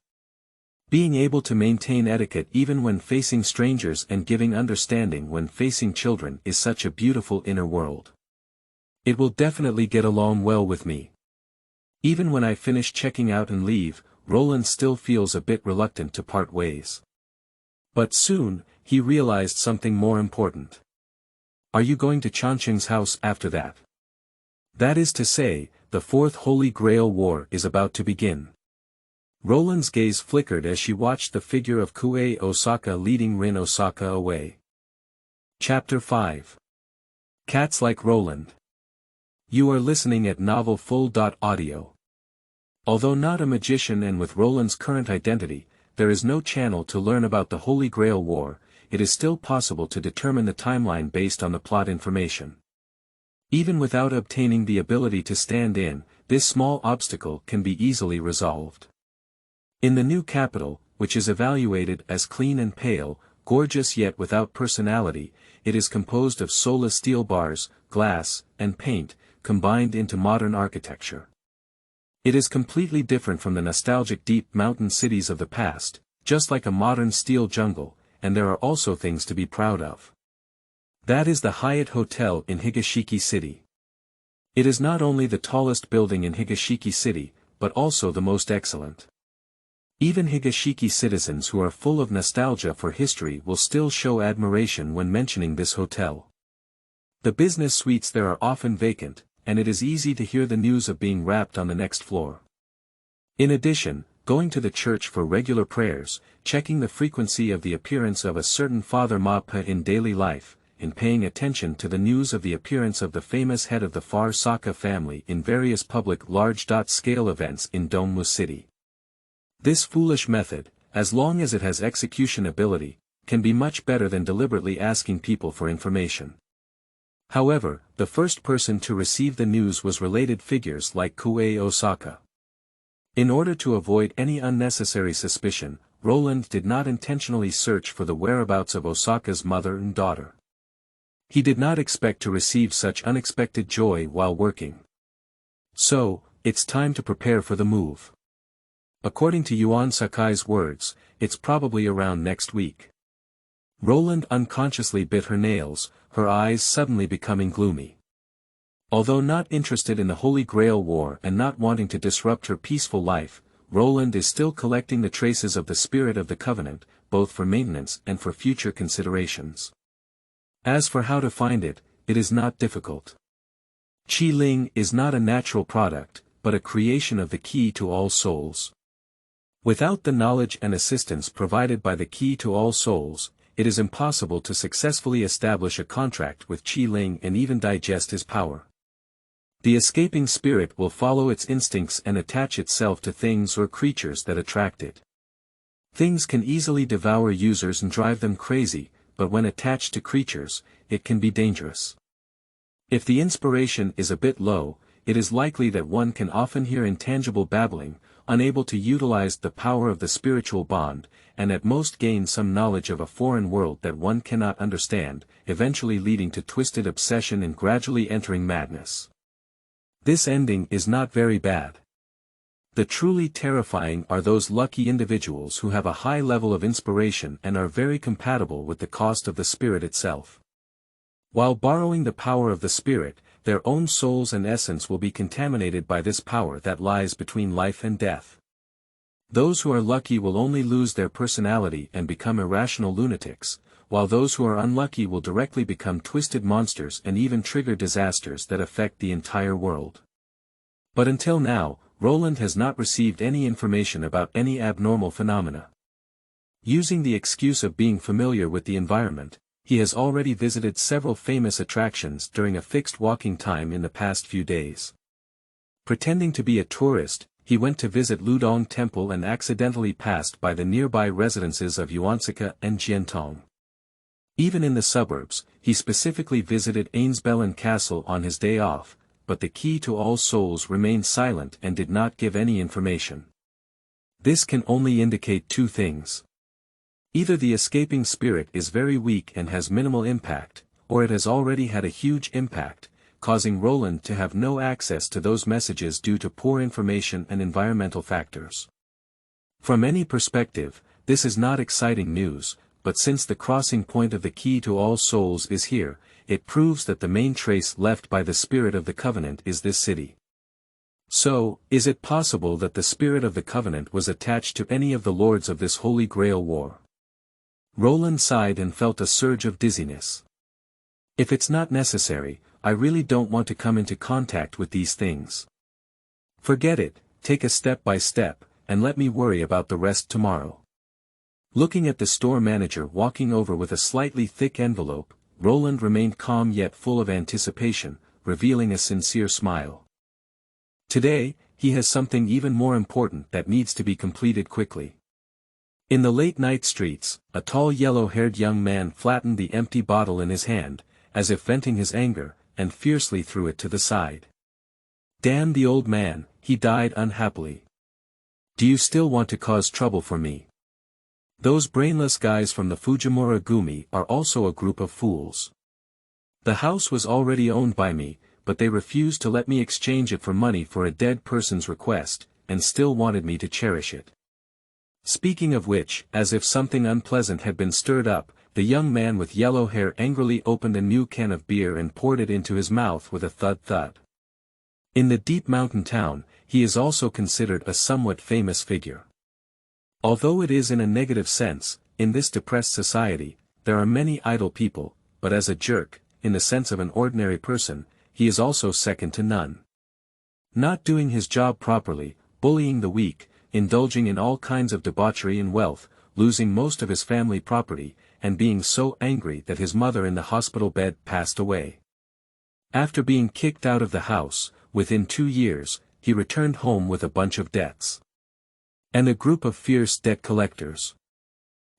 Being able to maintain etiquette even when facing strangers and giving understanding when facing children is such a beautiful inner world. It will definitely get along well with me. Even when I finish checking out and leave, Roland still feels a bit reluctant to part ways. But soon, he realized something more important. Are you going to Changqing's house after that? That is to say, the Fourth Holy Grail War is about to begin. Roland's gaze flickered as she watched the figure of Kue Osaka leading Rin Osaka away. Chapter 5. Cats Like Roland. You are listening at novelfull.audio. Although not a magician and with Roland's current identity, there is no channel to learn about the Holy Grail War, it is still possible to determine the timeline based on the plot information. Even without obtaining the ability to stand in, this small obstacle can be easily resolved. In the new capital, which is evaluated as clean and pale, gorgeous yet without personality, it is composed of soulless steel bars, glass, and paint, combined into modern architecture. It is completely different from the nostalgic deep mountain cities of the past, just like a modern steel jungle, and there are also things to be proud of. That is the Hyatt Hotel in Higashiki City. It is not only the tallest building in Higashiki City, but also the most excellent. Even Higashiki citizens who are full of nostalgia for history will still show admiration when mentioning this hotel. The business suites there are often vacant, and it is easy to hear the news of being wrapped on the next floor. In addition, going to the church for regular prayers, checking the frequency of the appearance of a certain Father Mappa in daily life, in paying attention to the news of the appearance of the famous head of the Farisaka family in various public large-scale events in Dongmu city. This foolish method, as long as it has execution ability, can be much better than deliberately asking people for information. However, the first person to receive the news was related figures like Kue Osaka. In order to avoid any unnecessary suspicion, Roland did not intentionally search for the whereabouts of Osaka's mother and daughter. He did not expect to receive such unexpected joy while working. So, it's time to prepare for the move. According to Yuan Sakai's words, it's probably around next week. Roland unconsciously bit her nails, her eyes suddenly becoming gloomy. Although not interested in the Holy Grail War and not wanting to disrupt her peaceful life, Roland is still collecting the traces of the spirit of the Covenant, both for maintenance and for future considerations. As for how to find it, it is not difficult. Qi Ling is not a natural product, but a creation of the key to all souls. Without the knowledge and assistance provided by the key to all souls, it is impossible to successfully establish a contract with Qi Ling and even digest his power. The escaping spirit will follow its instincts and attach itself to things or creatures that attract it. Things can easily devour users and drive them crazy, but when attached to creatures, it can be dangerous. If the inspiration is a bit low, it is likely that one can often hear intangible babbling, unable to utilize the power of the spiritual bond, and at most gain some knowledge of a foreign world that one cannot understand, eventually leading to twisted obsession and gradually entering madness. This ending is not very bad. The truly terrifying are those lucky individuals who have a high level of inspiration and are very compatible with the cost of the spirit itself. While borrowing the power of the spirit, their own souls and essence will be contaminated by this power that lies between life and death. Those who are lucky will only lose their personality and become irrational lunatics, while those who are unlucky will directly become twisted monsters and even trigger disasters that affect the entire world. But until now, Roland has not received any information about any abnormal phenomena. Using the excuse of being familiar with the environment, he has already visited several famous attractions during a fixed walking time in the past few days. Pretending to be a tourist, he went to visit Ludong Temple and accidentally passed by the nearby residences of Yuansaka and Jiantong. Even in the suburbs, he specifically visited Ainsbellen Castle on his day off, but the key to all souls remained silent and did not give any information. This can only indicate two things. Either the escaping spirit is very weak and has minimal impact, or it has already had a huge impact, causing Roland to have no access to those messages due to poor information and environmental factors. From any perspective, this is not exciting news, but since the crossing point of the key to all souls is here, it proves that the main trace left by the spirit of the Covenant is this city. So, is it possible that the spirit of the Covenant was attached to any of the lords of this Holy Grail War? Roland sighed and felt a surge of dizziness. If it's not necessary, I really don't want to come into contact with these things. Forget it, take a step by step, and let me worry about the rest tomorrow. Looking at the store manager walking over with a slightly thick envelope, Roland remained calm yet full of anticipation, revealing a sincere smile. Today, he has something even more important that needs to be completed quickly. In the late-night streets, a tall yellow-haired young man flattened the empty bottle in his hand, as if venting his anger, and fiercely threw it to the side. Damn the old man, he died unhappily. Do you still want to cause trouble for me? Those brainless guys from the Fujimura Gumi are also a group of fools. The house was already owned by me, but they refused to let me exchange it for money for a dead person's request, and still wanted me to cherish it. Speaking of which, as if something unpleasant had been stirred up, the young man with yellow hair angrily opened a new can of beer and poured it into his mouth with a thud-thud. In the deep mountain town, he is also considered a somewhat famous figure. Although it is in a negative sense, in this depressed society, there are many idle people, but as a jerk, in the sense of an ordinary person, he is also second to none. Not doing his job properly, bullying the weak, indulging in all kinds of debauchery and wealth, losing most of his family property, and being so angry that his mother in the hospital bed passed away. After being kicked out of the house, within 2 years, he returned home with a bunch of debts. And a group of fierce debt collectors.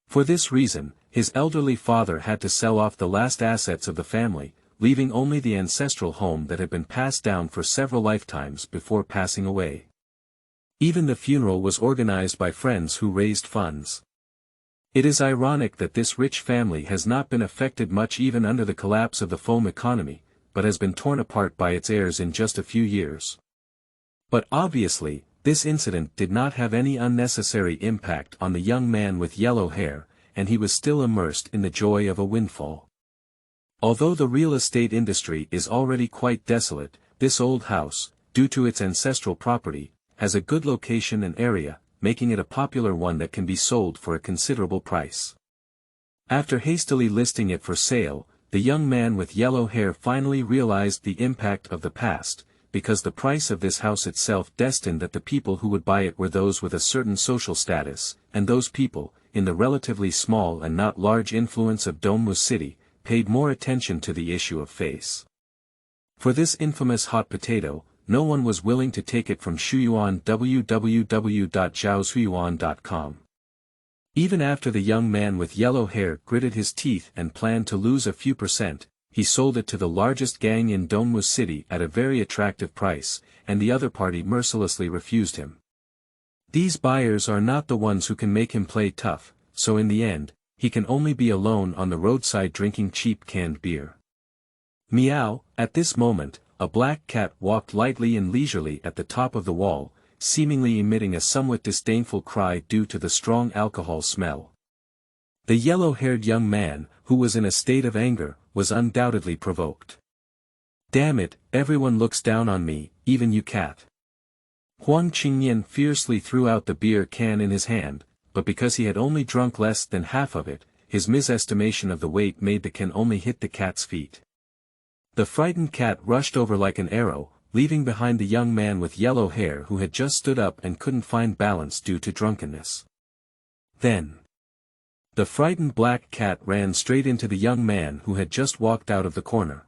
For this reason, his elderly father had to sell off the last assets of the family, leaving only the ancestral home that had been passed down for several lifetimes before passing away. Even the funeral was organized by friends who raised funds. It is ironic that this rich family has not been affected much even under the collapse of the foam economy, but has been torn apart by its heirs in just a few years. But obviously, this incident did not have any unnecessary impact on the young man with yellow hair, and he was still immersed in the joy of a windfall. Although the real estate industry is already quite desolate, this old house, due to its ancestral property, has a good location and area, making it a popular one that can be sold for a considerable price. After hastily listing it for sale, the young man with yellow hair finally realized the impact of the past, because the price of this house itself destined that the people who would buy it were those with a certain social status, and those people, in the relatively small and not large influence of Dongmu city, paid more attention to the issue of face. For this infamous hot potato, no one was willing to take it from Shuyuan www.zhaoshuyuan.com. Even after the young man with yellow hair gritted his teeth and planned to lose a few percent, he sold it to the largest gang in Dongmu city at a very attractive price, and the other party mercilessly refused him. These buyers are not the ones who can make him play tough, so in the end, he can only be alone on the roadside drinking cheap canned beer. Meow, at this moment, a black cat walked lightly and leisurely at the top of the wall, seemingly emitting a somewhat disdainful cry due to the strong alcohol smell. The yellow-haired young man, who was in a state of anger, was undoubtedly provoked. "Damn it, everyone looks down on me, even you cat." Huang Qingyan fiercely threw out the beer can in his hand, but because he had only drunk less than half of it, his misestimation of the weight made the can only hit the cat's feet. The frightened cat rushed over like an arrow, leaving behind the young man with yellow hair who had just stood up and couldn't find balance due to drunkenness. Then, the frightened black cat ran straight into the young man who had just walked out of the corner.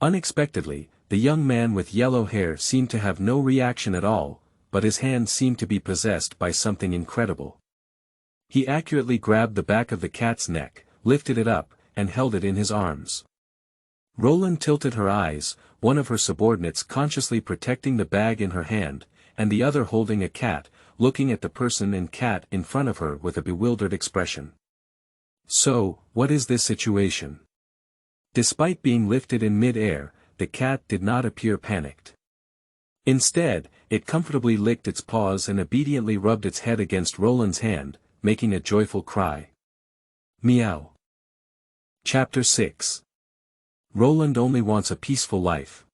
Unexpectedly, the young man with yellow hair seemed to have no reaction at all, but his hand seemed to be possessed by something incredible. He accurately grabbed the back of the cat's neck, lifted it up, and held it in his arms. Roland tilted her eyes, one of her subordinates consciously protecting the bag in her hand, and the other holding a cat, looking at the person and cat in front of her with a bewildered expression. "So, what is this situation?" Despite being lifted in mid-air, the cat did not appear panicked. Instead, it comfortably licked its paws and obediently rubbed its head against Roland's hand, making a joyful cry. Meow. Chapter 6. Roland only wants a peaceful life.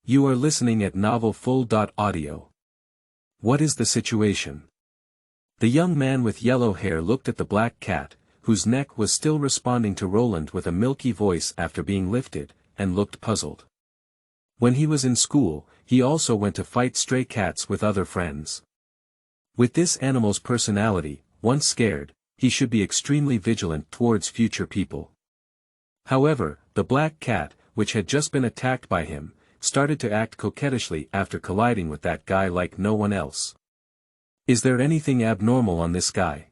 You are listening at novelfull.audio. What is the situation? The young man with yellow hair looked at the black cat, whose neck was still responding to Roland with a milky voice after being lifted, and looked puzzled. When he was in school, he also went to fight stray cats with other friends. With this animal's personality, once scared, he should be extremely vigilant towards future people. However, the black cat, which had just been attacked by him, started to act coquettishly after colliding with that guy like no one else. Is there anything abnormal on this guy?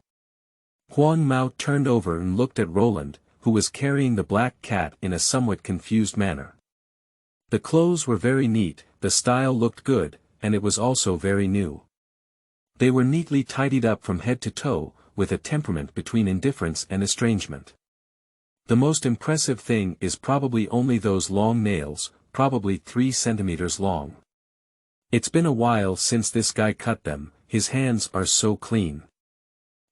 Huang Mao turned over and looked at Roland, who was carrying the black cat in a somewhat confused manner. The clothes were very neat, the style looked good, and it was also very new. They were neatly tidied up from head to toe, with a temperament between indifference and estrangement. The most impressive thing is probably only those long nails, probably 3 centimeters long. It's been a while since this guy cut them, his hands are so clean.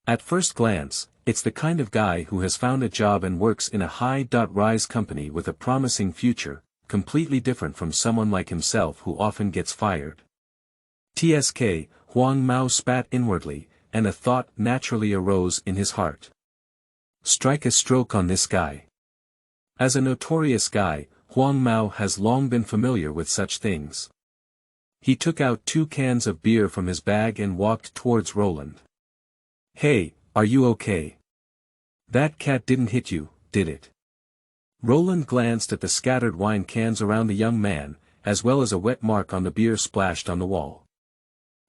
At first glance, it's the kind of guy who has found a job and works in a high-rise company with a promising future, completely different from someone like himself who often gets fired. TSK, Huang Mao spat inwardly, and a thought naturally arose in his heart. Strike a stroke on this guy. As a notorious guy, Huang Mao has long been familiar with such things. He took out 2 cans of beer from his bag and walked towards Roland. Hey, are you okay? That cat didn't hit you, did it? Roland glanced at the scattered wine cans around the young man, as well as a wet mark on the beer splashed on the wall.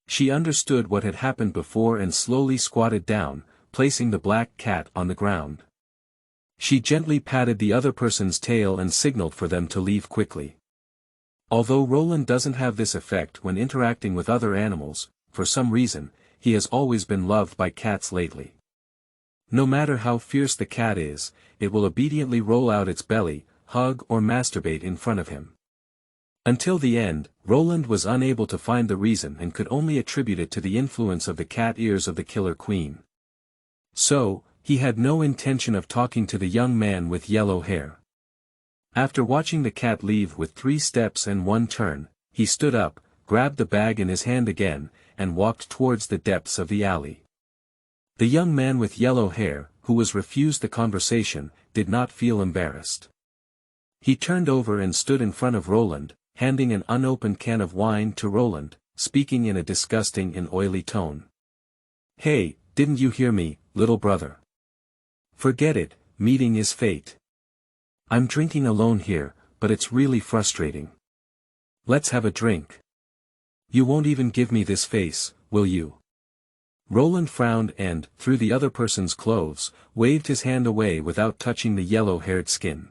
She understood what had happened before and slowly squatted down, placing the black cat on the ground. She gently patted the other person's tail and signaled for them to leave quickly. Although Roland doesn't have this effect when interacting with other animals, for some reason, he has always been loved by cats lately. No matter how fierce the cat is, it will obediently roll out its belly, hug or masturbate in front of him. Until the end, Roland was unable to find the reason and could only attribute it to the influence of the cat ears of the killer queen. So, he had no intention of talking to the young man with yellow hair. After watching the cat leave with 3 steps and 1 turn, he stood up, grabbed the bag in his hand again, and walked towards the depths of the alley. The young man with yellow hair, who was refused the conversation, did not feel embarrassed. He turned over and stood in front of Roland, handing an unopened can of wine to Roland, speaking in a disgusting and oily tone. "Hey, didn't you hear me, little brother? Forget it, meeting is fate. I'm drinking alone here, but it's really frustrating. Let's have a drink. You won't even give me this face, will you?" Roland frowned and, through the other person's clothes, waved his hand away without touching the yellow-haired skin.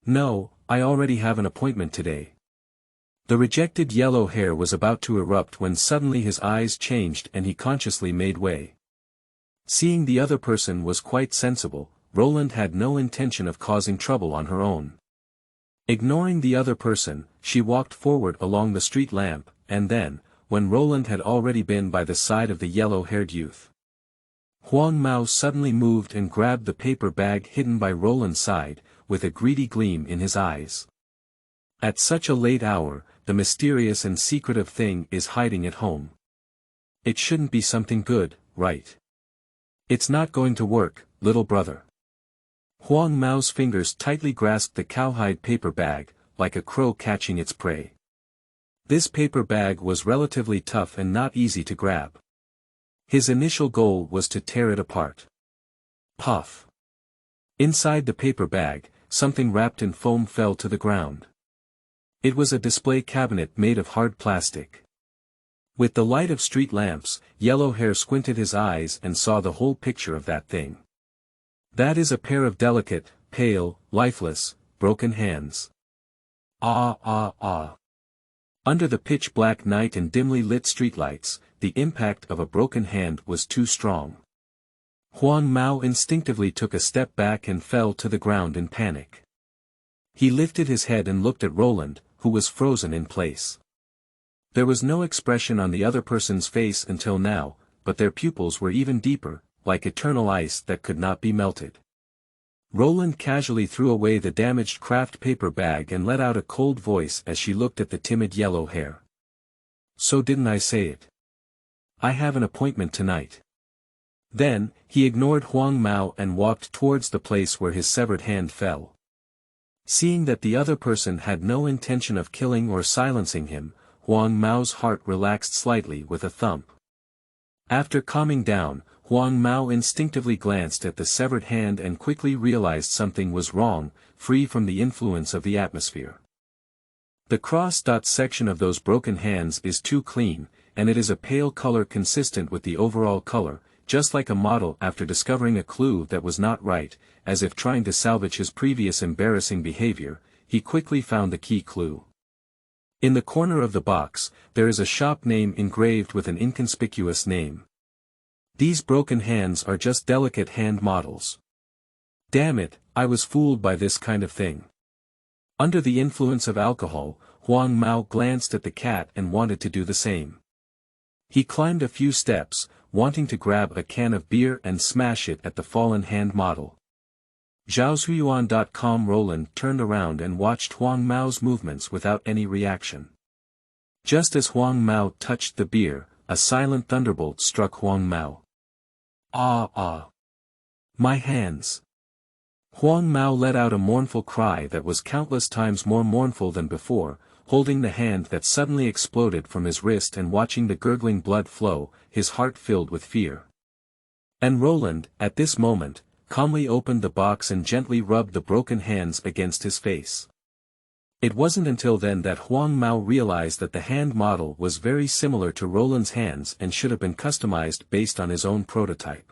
"No, I already have an appointment today." The rejected yellow hair was about to erupt when suddenly his eyes changed and he consciously made way. Seeing the other person was quite sensible, Roland had no intention of causing trouble on her own. Ignoring the other person, she walked forward along the street lamp, and then, when Roland had already been by the side of the yellow-haired youth, Huang Mao suddenly moved and grabbed the paper bag hidden by Roland's side, with a greedy gleam in his eyes. At such a late hour, the mysterious and secretive thing is hiding at home. It shouldn't be something good, right? It's not going to work, little brother. Huang Mao's fingers tightly grasped the cowhide paper bag, like a crow catching its prey. This paper bag was relatively tough and not easy to grab. His initial goal was to tear it apart. Puff. Inside the paper bag, something wrapped in foam fell to the ground. It was a display cabinet made of hard plastic. With the light of street lamps, Yellow Hair squinted his eyes and saw the whole picture of that thing. That is a pair of delicate, pale, lifeless, broken hands. Ah ah ah. Under the pitch-black night and dimly lit streetlights, the impact of a broken hand was too strong. Huang Mao instinctively took a step back and fell to the ground in panic. He lifted his head and looked at Roland, who was frozen in place. There was no expression on the other person's face until now, but their pupils were even deeper, like eternal ice that could not be melted. Roland casually threw away the damaged craft paper bag and let out a cold voice as she looked at the timid Yellow Hair. "So didn't I say it? I have an appointment tonight." Then, he ignored Huang Mao and walked towards the place where his severed hand fell. Seeing that the other person had no intention of killing or silencing him, Huang Mao's heart relaxed slightly with a thump. After calming down, Huang Mao instinctively glanced at the severed hand and quickly realized something was wrong, free from the influence of the atmosphere. The cross-dot section of those broken hands is too clean, and it is a pale color consistent with the overall color, just like a model after discovering a clue that was not right, as if trying to salvage his previous embarrassing behavior, he quickly found the key clue. In the corner of the box, there is a shop name engraved with an inconspicuous name. These broken hands are just delicate hand models. Damn it, I was fooled by this kind of thing. Under the influence of alcohol, Huang Mao glanced at the cat and wanted to do the same. He climbed a few steps, wanting to grab a can of beer and smash it at the fallen hand model. Zhaozuiyuan.com. Roland turned around and watched Huang Mao's movements without any reaction. Just as Huang Mao touched the beer, a silent thunderbolt struck Huang Mao. Ah ah. My hands. Huang Mao let out a mournful cry that was countless times more mournful than before, holding the hand that suddenly exploded from his wrist and watching the gurgling blood flow, his heart filled with fear. And Roland, at this moment, calmly opened the box and gently rubbed the broken hands against his face. It wasn't until then that Huang Mao realized that the hand model was very similar to Roland's hands and should have been customized based on his own prototype.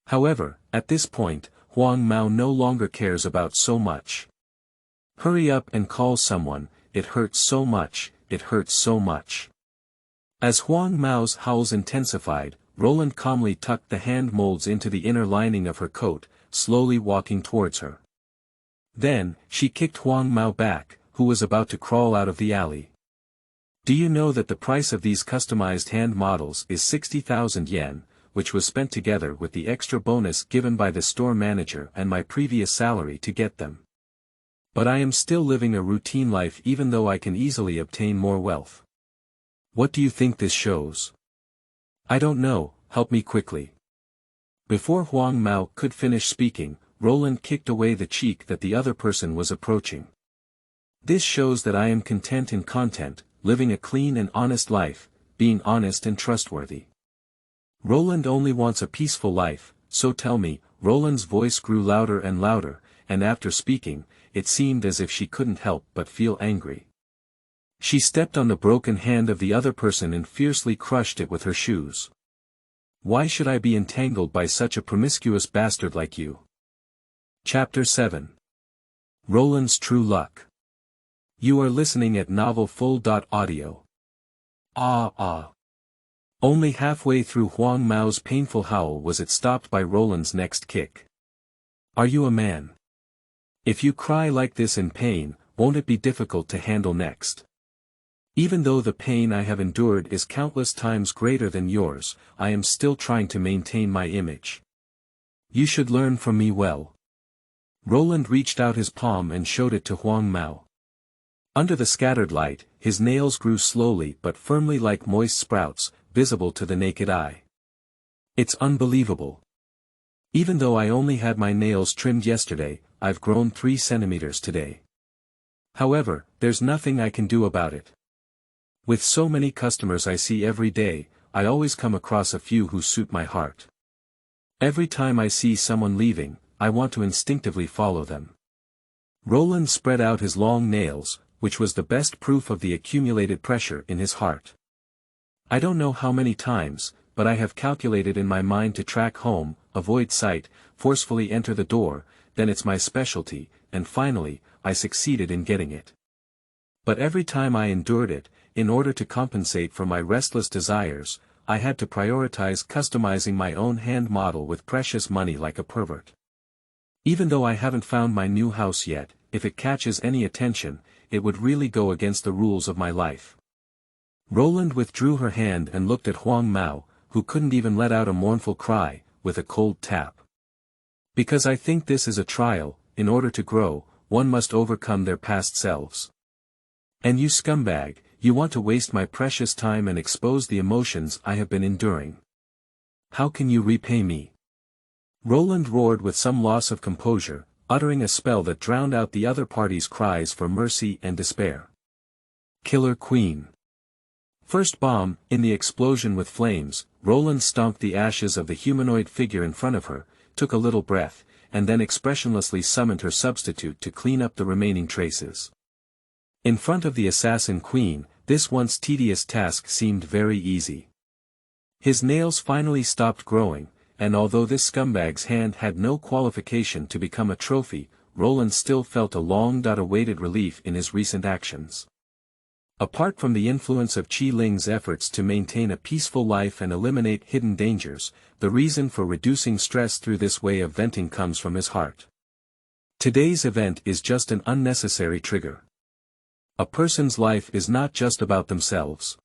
However, at this point, Huang Mao no longer cares about so much. Hurry up and call someone, it hurts so much, it hurts so much. As Huang Mao's howls intensified, Roland calmly tucked the hand molds into the inner lining of her coat, slowly walking towards her. Then, she kicked Huang Mao back, who was about to crawl out of the alley. Do you know that the price of these customized hand models is 60,000 yen, which was spent together with the extra bonus given by the store manager and my previous salary to get them? But I am still living a routine life even though I can easily obtain more wealth. What do you think this shows? I don't know, help me quickly. Before Huang Mao could finish speaking, Roland kicked away the cheek that the other person was approaching. This shows that I am content in content, living a clean and honest life, being honest and trustworthy. Roland only wants a peaceful life, so tell me. Roland's voice grew louder and louder, and after speaking, it seemed as if she couldn't help but feel angry. She stepped on the broken hand of the other person and fiercely crushed it with her shoes. Why should I be entangled by such a promiscuous bastard like you? Chapter 7. Roland's True Luck. You are listening at novel.Audio. Only halfway through Huang Mao's painful howl was it stopped by Roland's next kick. Are you a man? If you cry like this in pain, won't it be difficult to handle next? Even though the pain I have endured is countless times greater than yours, I am still trying to maintain my image. You should learn from me well. Roland reached out his palm and showed it to Huang Mao. Under the scattered light, his nails grew slowly but firmly like moist sprouts, visible to the naked eye. It's unbelievable. Even though I only had my nails trimmed yesterday, I've grown 3 centimeters today. However, there's nothing I can do about it. With so many customers I see every day, I always come across a few who suit my heart. Every time I see someone leaving, I want to instinctively follow them. Roland spread out his long nails, which was the best proof of the accumulated pressure in his heart. I don't know how many times, but I have calculated in my mind to track home, avoid sight, forcefully enter the door, then it's my specialty, and finally, I succeeded in getting it. But every time I endured it, in order to compensate for my restless desires, I had to prioritize customizing my own hand model with precious money like a pervert. Even though I haven't found my new house yet, if it catches any attention, it would really go against the rules of my life. Roland withdrew her hand and looked at Huang Mao, who couldn't even let out a mournful cry, with a cold tap. Because I think this is a trial, in order to grow, one must overcome their past selves. And you scumbag, you want to waste my precious time and expose the emotions I have been enduring. How can you repay me? Roland roared with some loss of composure, uttering a spell that drowned out the other party's cries for mercy and despair. Killer Queen. First bomb, in the explosion with flames, Roland stomped the ashes of the humanoid figure in front of her, took a little breath, and then expressionlessly summoned her substitute to clean up the remaining traces. In front of the assassin queen, this once tedious task seemed very easy. His nails finally stopped growing, and although this scumbag's hand had no qualification to become a trophy, Roland still felt a long-awaited relief in his recent actions. Apart from the influence of Qi Ling's efforts to maintain a peaceful life and eliminate hidden dangers, the reason for reducing stress through this way of venting comes from his heart. Today's event is just an unnecessary trigger. A person's life is not just about themselves.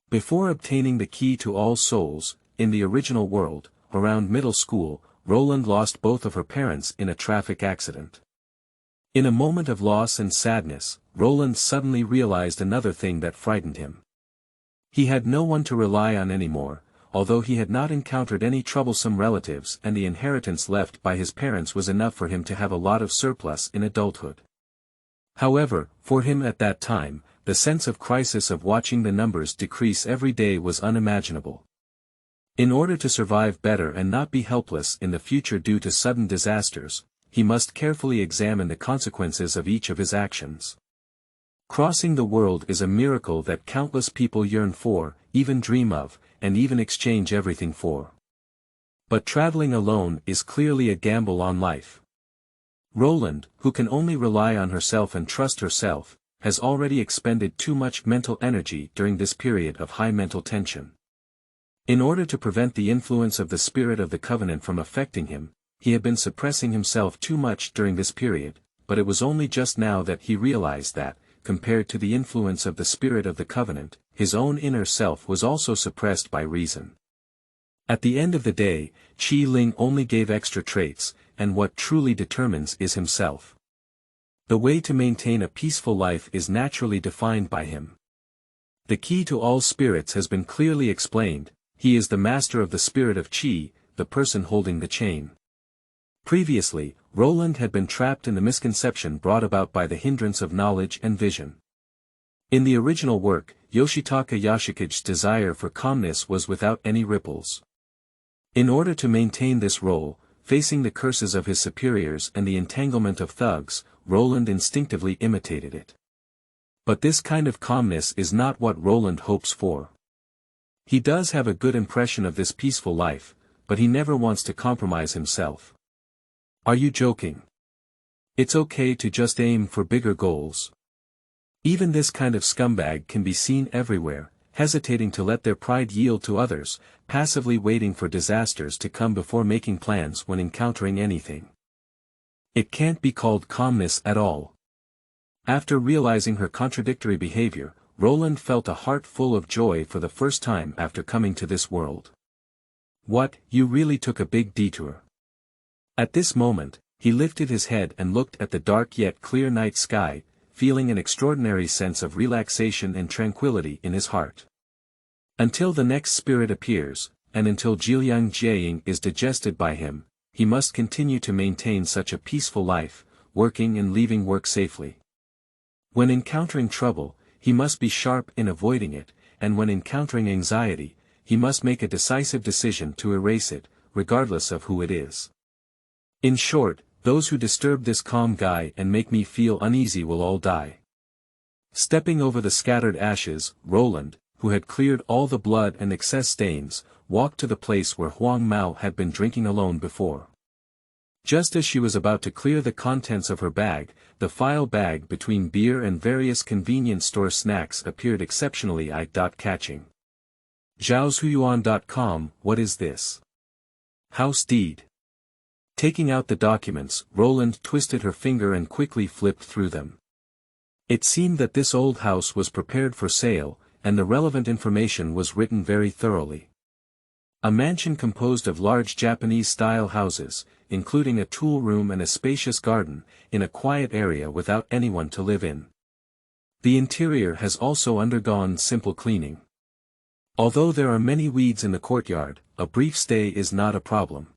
Before obtaining the key to all souls, in the original world, around middle school, Roland lost both of her parents in a traffic accident. In a moment of loss and sadness, Roland suddenly realized another thing that frightened him. He had no one to rely on anymore, although he had not encountered any troublesome relatives and the inheritance left by his parents was enough for him to have a lot of surplus in adulthood. However, for him at that time, the sense of crisis of watching the numbers decrease every day was unimaginable. In order to survive better and not be helpless in the future due to sudden disasters, he must carefully examine the consequences of each of his actions. Crossing the world is a miracle that countless people yearn for, even dream of, and even exchange everything for. But traveling alone is clearly a gamble on life. Roland, who can only rely on herself and trust herself, has already expended too much mental energy during this period of high mental tension. In order to prevent the influence of the spirit of the covenant from affecting him, he had been suppressing himself too much during this period, but it was only just now that he realized that, compared to the influence of the spirit of the covenant, his own inner self was also suppressed by reason. At the end of the day, Qi Ling only gave extra traits, and what truly determines is himself. The way to maintain a peaceful life is naturally defined by him. The key to all spirits has been clearly explained. He is the master of the spirit of Qi, the person holding the chain. Previously, Roland had been trapped in the misconception brought about by the hindrance of knowledge and vision. In the original work, Yoshitaka Yashikige's desire for calmness was without any ripples. In order to maintain this role, facing the curses of his superiors and the entanglement of thugs, Roland instinctively imitated it. But this kind of calmness is not what Roland hopes for. He does have a good impression of this peaceful life, but he never wants to compromise himself. Are you joking? It's okay to just aim for bigger goals. Even this kind of scumbag can be seen everywhere, hesitating to let their pride yield to others, passively waiting for disasters to come before making plans when encountering anything. It can't be called calmness at all. After realizing her contradictory behavior, Roland felt a heart full of joy for the first time after coming to this world. What, you really took a big detour. At this moment, he lifted his head and looked at the dark yet clear night sky, feeling an extraordinary sense of relaxation and tranquility in his heart. Until the next spirit appears, and until Jiliang Jiaying is digested by him, he must continue to maintain such a peaceful life, working and leaving work safely. When encountering trouble, he must be sharp in avoiding it, and when encountering anxiety, he must make a decisive decision to erase it, regardless of who it is. In short, those who disturb this calm guy and make me feel uneasy will all die. Stepping over the scattered ashes, Roland, who had cleared all the blood and excess stains, walked to the place where Huang Mao had been drinking alone before. Just as she was about to clear the contents of her bag, the file bag between beer and various convenience store snacks appeared exceptionally eye-catching. Zhaoshuyuan.com, what is this? House deed. Taking out the documents, Roland twisted her finger and quickly flipped through them. It seemed that this old house was prepared for sale, and the relevant information was written very thoroughly. A mansion composed of large Japanese-style houses, including a tool room and a spacious garden, in a quiet area without anyone to live in. The interior has also undergone simple cleaning. Although there are many weeds in the courtyard, a brief stay is not a problem.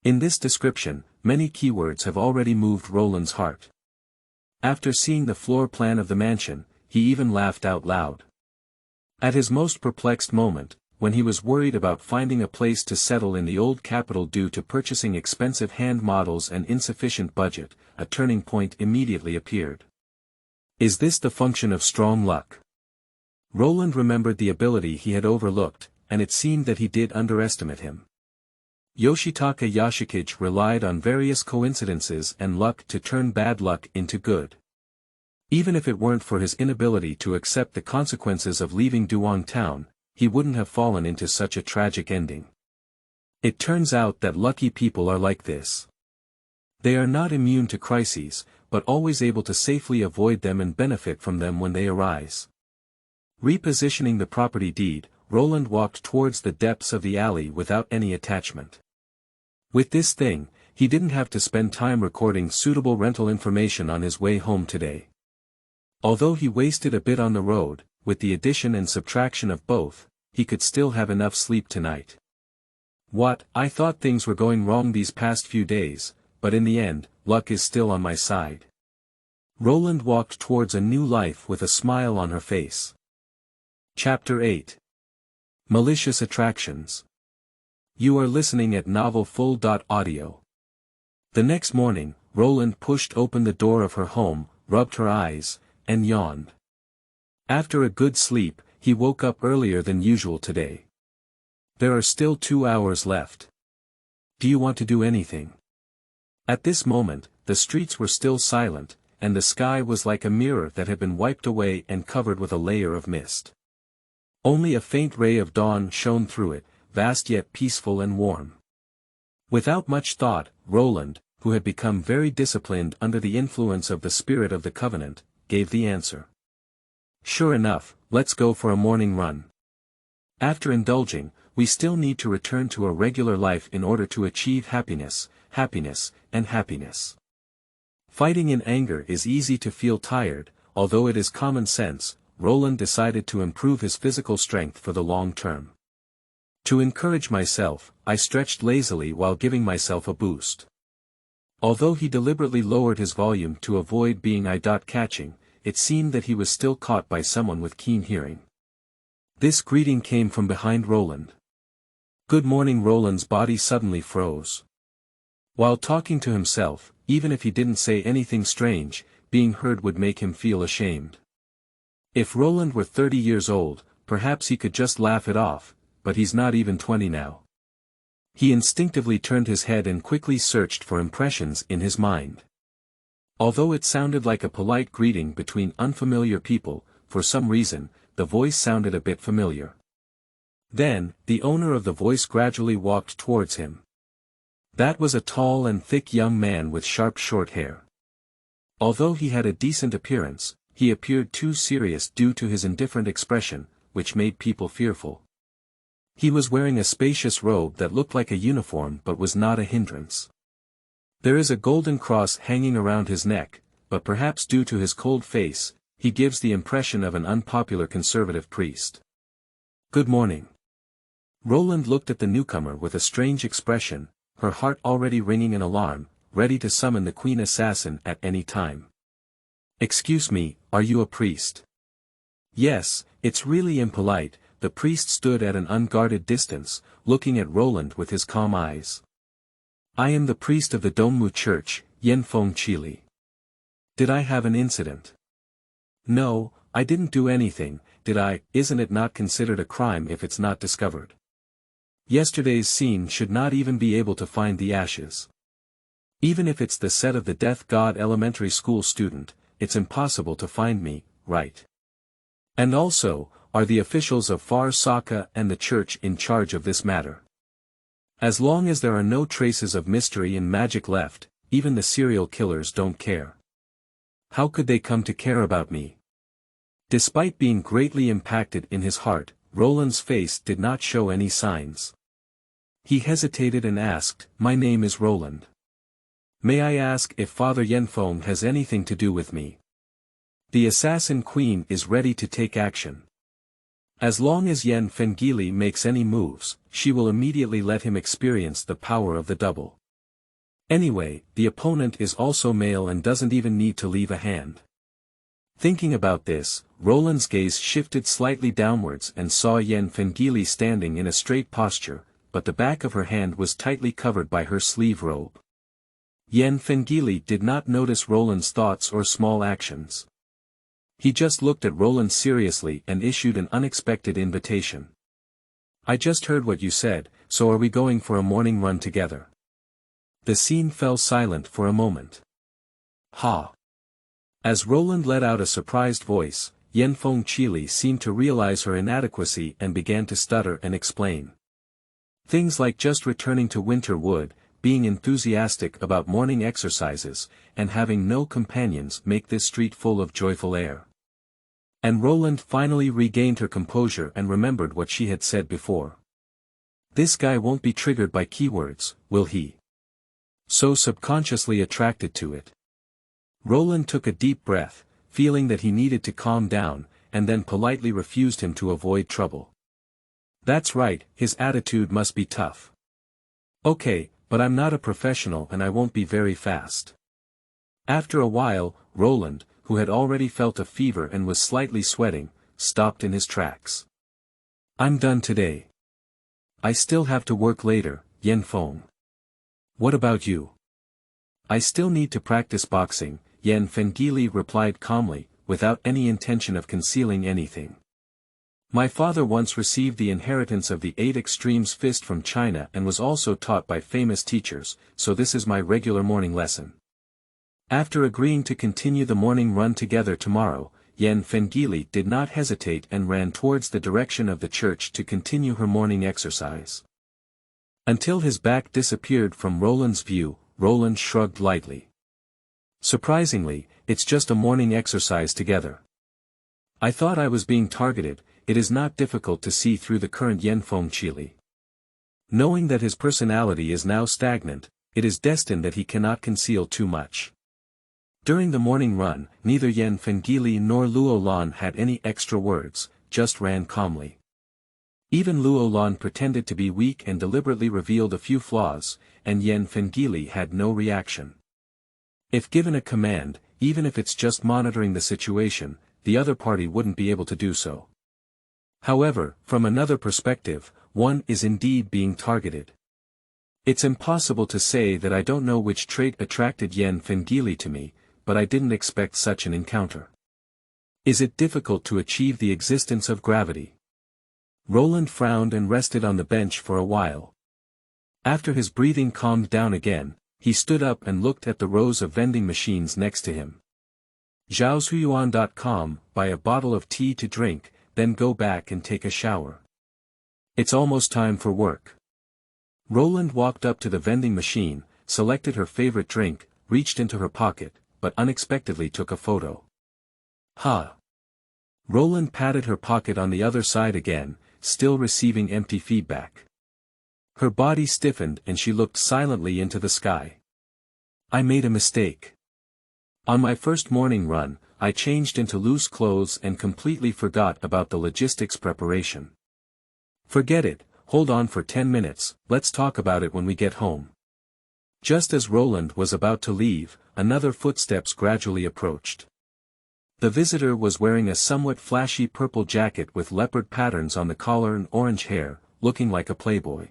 In this description, many keywords have already moved Roland's heart. After seeing the floor plan of the mansion, he even laughed out loud. At his most perplexed moment, when he was worried about finding a place to settle in the old capital due to purchasing expensive hand models and insufficient budget, a turning point immediately appeared. Is this the function of strong luck? Roland remembered the ability he had overlooked, and it seemed that he did underestimate him. Yoshitaka Yashikige relied on various coincidences and luck to turn bad luck into good. Even if it weren't for his inability to accept the consequences of leaving Duong town, he wouldn't have fallen into such a tragic ending. It turns out that lucky people are like this. They are not immune to crises, but always able to safely avoid them and benefit from them when they arise. Repositioning the property deed, Roland walked towards the depths of the alley without any attachment. With this thing, he didn't have to spend time recording suitable rental information on his way home today. Although he wasted a bit on the road, with the addition and subtraction of both, he could still have enough sleep tonight. What, I thought things were going wrong these past few days, but in the end, luck is still on my side. Roland walked towards a new life with a smile on her face. Chapter 8. Malicious Attractions. You are listening at novel.Audio. The next morning, Roland pushed open the door of her home, rubbed her eyes, and yawned. After a good sleep, he woke up earlier than usual today. There are still 2 hours left. Do you want to do anything? At this moment, the streets were still silent, and the sky was like a mirror that had been wiped away and covered with a layer of mist. Only a faint ray of dawn shone through it, vast yet peaceful and warm. Without much thought, Roland, who had become very disciplined under the influence of the spirit of the covenant, gave the answer. Sure enough, let's go for a morning run. After indulging, we still need to return to a regular life in order to achieve happiness, and happiness. Fighting in anger is easy to feel tired, although it is common sense. Roland decided to improve his physical strength for the long term. To encourage myself, I stretched lazily while giving myself a boost. Although he deliberately lowered his volume to avoid being eye-catching, it seemed that he was still caught by someone with keen hearing. This greeting came from behind Roland. Good morning. Roland's body suddenly froze. While talking to himself, even if he didn't say anything strange, being heard would make him feel ashamed. If Roland were 30 years old, perhaps he could just laugh it off, but he's not even 20 now. He instinctively turned his head and quickly searched for impressions in his mind. Although it sounded like a polite greeting between unfamiliar people, for some reason, the voice sounded a bit familiar. Then, the owner of the voice gradually walked towards him. That was a tall and thick young man with sharp short hair. Although he had a decent appearance, he appeared too serious due to his indifferent expression, which made people fearful. He was wearing a spacious robe that looked like a uniform but was not a hindrance. There is a golden cross hanging around his neck, but perhaps due to his cold face, he gives the impression of an unpopular conservative priest. Good morning. Roland looked at the newcomer with a strange expression, her heart already ringing in alarm, ready to summon the queen assassin at any time. Excuse me, are you a priest? Yes, it's really impolite. The priest stood at an unguarded distance, looking at Roland with his calm eyes. I am the priest of the Dongmu church, Chili. Did I have an incident? No, I didn't do anything, did I? Isn't it not considered a crime if it's not discovered? Yesterday's scene should not even be able to find the ashes. Even if it's the set of the Death God elementary school student, it's impossible to find me, right? And also, are the officials of Farisaka and the church in charge of this matter? As long as there are no traces of mystery and magic left, even the serial killers don't care. How could they come to care about me? Despite being greatly impacted in his heart, Roland's face did not show any signs. He hesitated and asked, My name is Roland. May I ask if Father Yanfeng has anything to do with me? The assassin queen is ready to take action. As long as Yen Fengili makes any moves, she will immediately let him experience the power of the double. Anyway, the opponent is also male and doesn't even need to leave a hand. Thinking about this, Roland's gaze shifted slightly downwards and saw Yen Fengili standing in a straight posture, but the back of her hand was tightly covered by her sleeve robe. Yen Fengili did not notice Roland's thoughts or small actions. He just looked at Roland seriously and issued an unexpected invitation. I just heard what you said, so are we going for a morning run together? The scene fell silent for a moment. Ha! As Roland let out a surprised voice, Yen Fengili seemed to realize her inadequacy and began to stutter and explain. Things like just returning to Winter Wood, being enthusiastic about morning exercises, and having no companions make this street full of joyful air. And Roland finally regained her composure and remembered what she had said before. This guy won't be triggered by keywords, will he? So subconsciously attracted to it. Roland took a deep breath, feeling that he needed to calm down, and then politely refused him to avoid trouble. That's right, his attitude must be tough. Okay, but I'm not a professional and I won't be very fast. After a while, Roland, who had already felt a fever and was slightly sweating, stopped in his tracks. I'm done today. I still have to work later, Yan Feng. What about you? I still need to practice boxing, Yan Fengili replied calmly, without any intention of concealing anything. My father once received the inheritance of the 8 extremes fist from China and was also taught by famous teachers, so this is my regular morning lesson. After agreeing to continue the morning run together tomorrow, Yan Fengili did not hesitate and ran towards the direction of the church to continue her morning exercise. Until his back disappeared from Roland's view, Roland shrugged lightly. Surprisingly, it's just a morning exercise together. I thought I was being targeted. It is not difficult to see through the current Yan Fengili. Knowing that his personality is now stagnant, it is destined that he cannot conceal too much. During the morning run, neither Yan Fengili nor Luolan had any extra words, just ran calmly. Even Luolan pretended to be weak and deliberately revealed a few flaws, and Yan Fengili had no reaction. If given a command, even if it's just monitoring the situation, the other party wouldn't be able to do so. However, from another perspective, one is indeed being targeted. It's impossible to say that I don't know which trait attracted Yan Fengili to me, but I didn't expect such an encounter. Is it difficult to achieve the existence of gravity? Roland frowned and rested on the bench for a while. After his breathing calmed down again, he stood up and looked at the rows of vending machines next to him. Zhaoshuyuan.com, buy a bottle of tea to drink, then go back and take a shower. It's almost time for work. Roland walked up to the vending machine, selected her favorite drink, reached into her pocket, but unexpectedly took a photo. Ha! Roland patted her pocket on the other side again, still receiving empty feedback. Her body stiffened and she looked silently into the sky. I made a mistake. On my first morning run, I changed into loose clothes and completely forgot about the logistics preparation. Forget it, hold on for 10 minutes, let's talk about it when we get home. Just as Roland was about to leave, another footsteps gradually approached. The visitor was wearing a somewhat flashy purple jacket with leopard patterns on the collar and orange hair, looking like a playboy.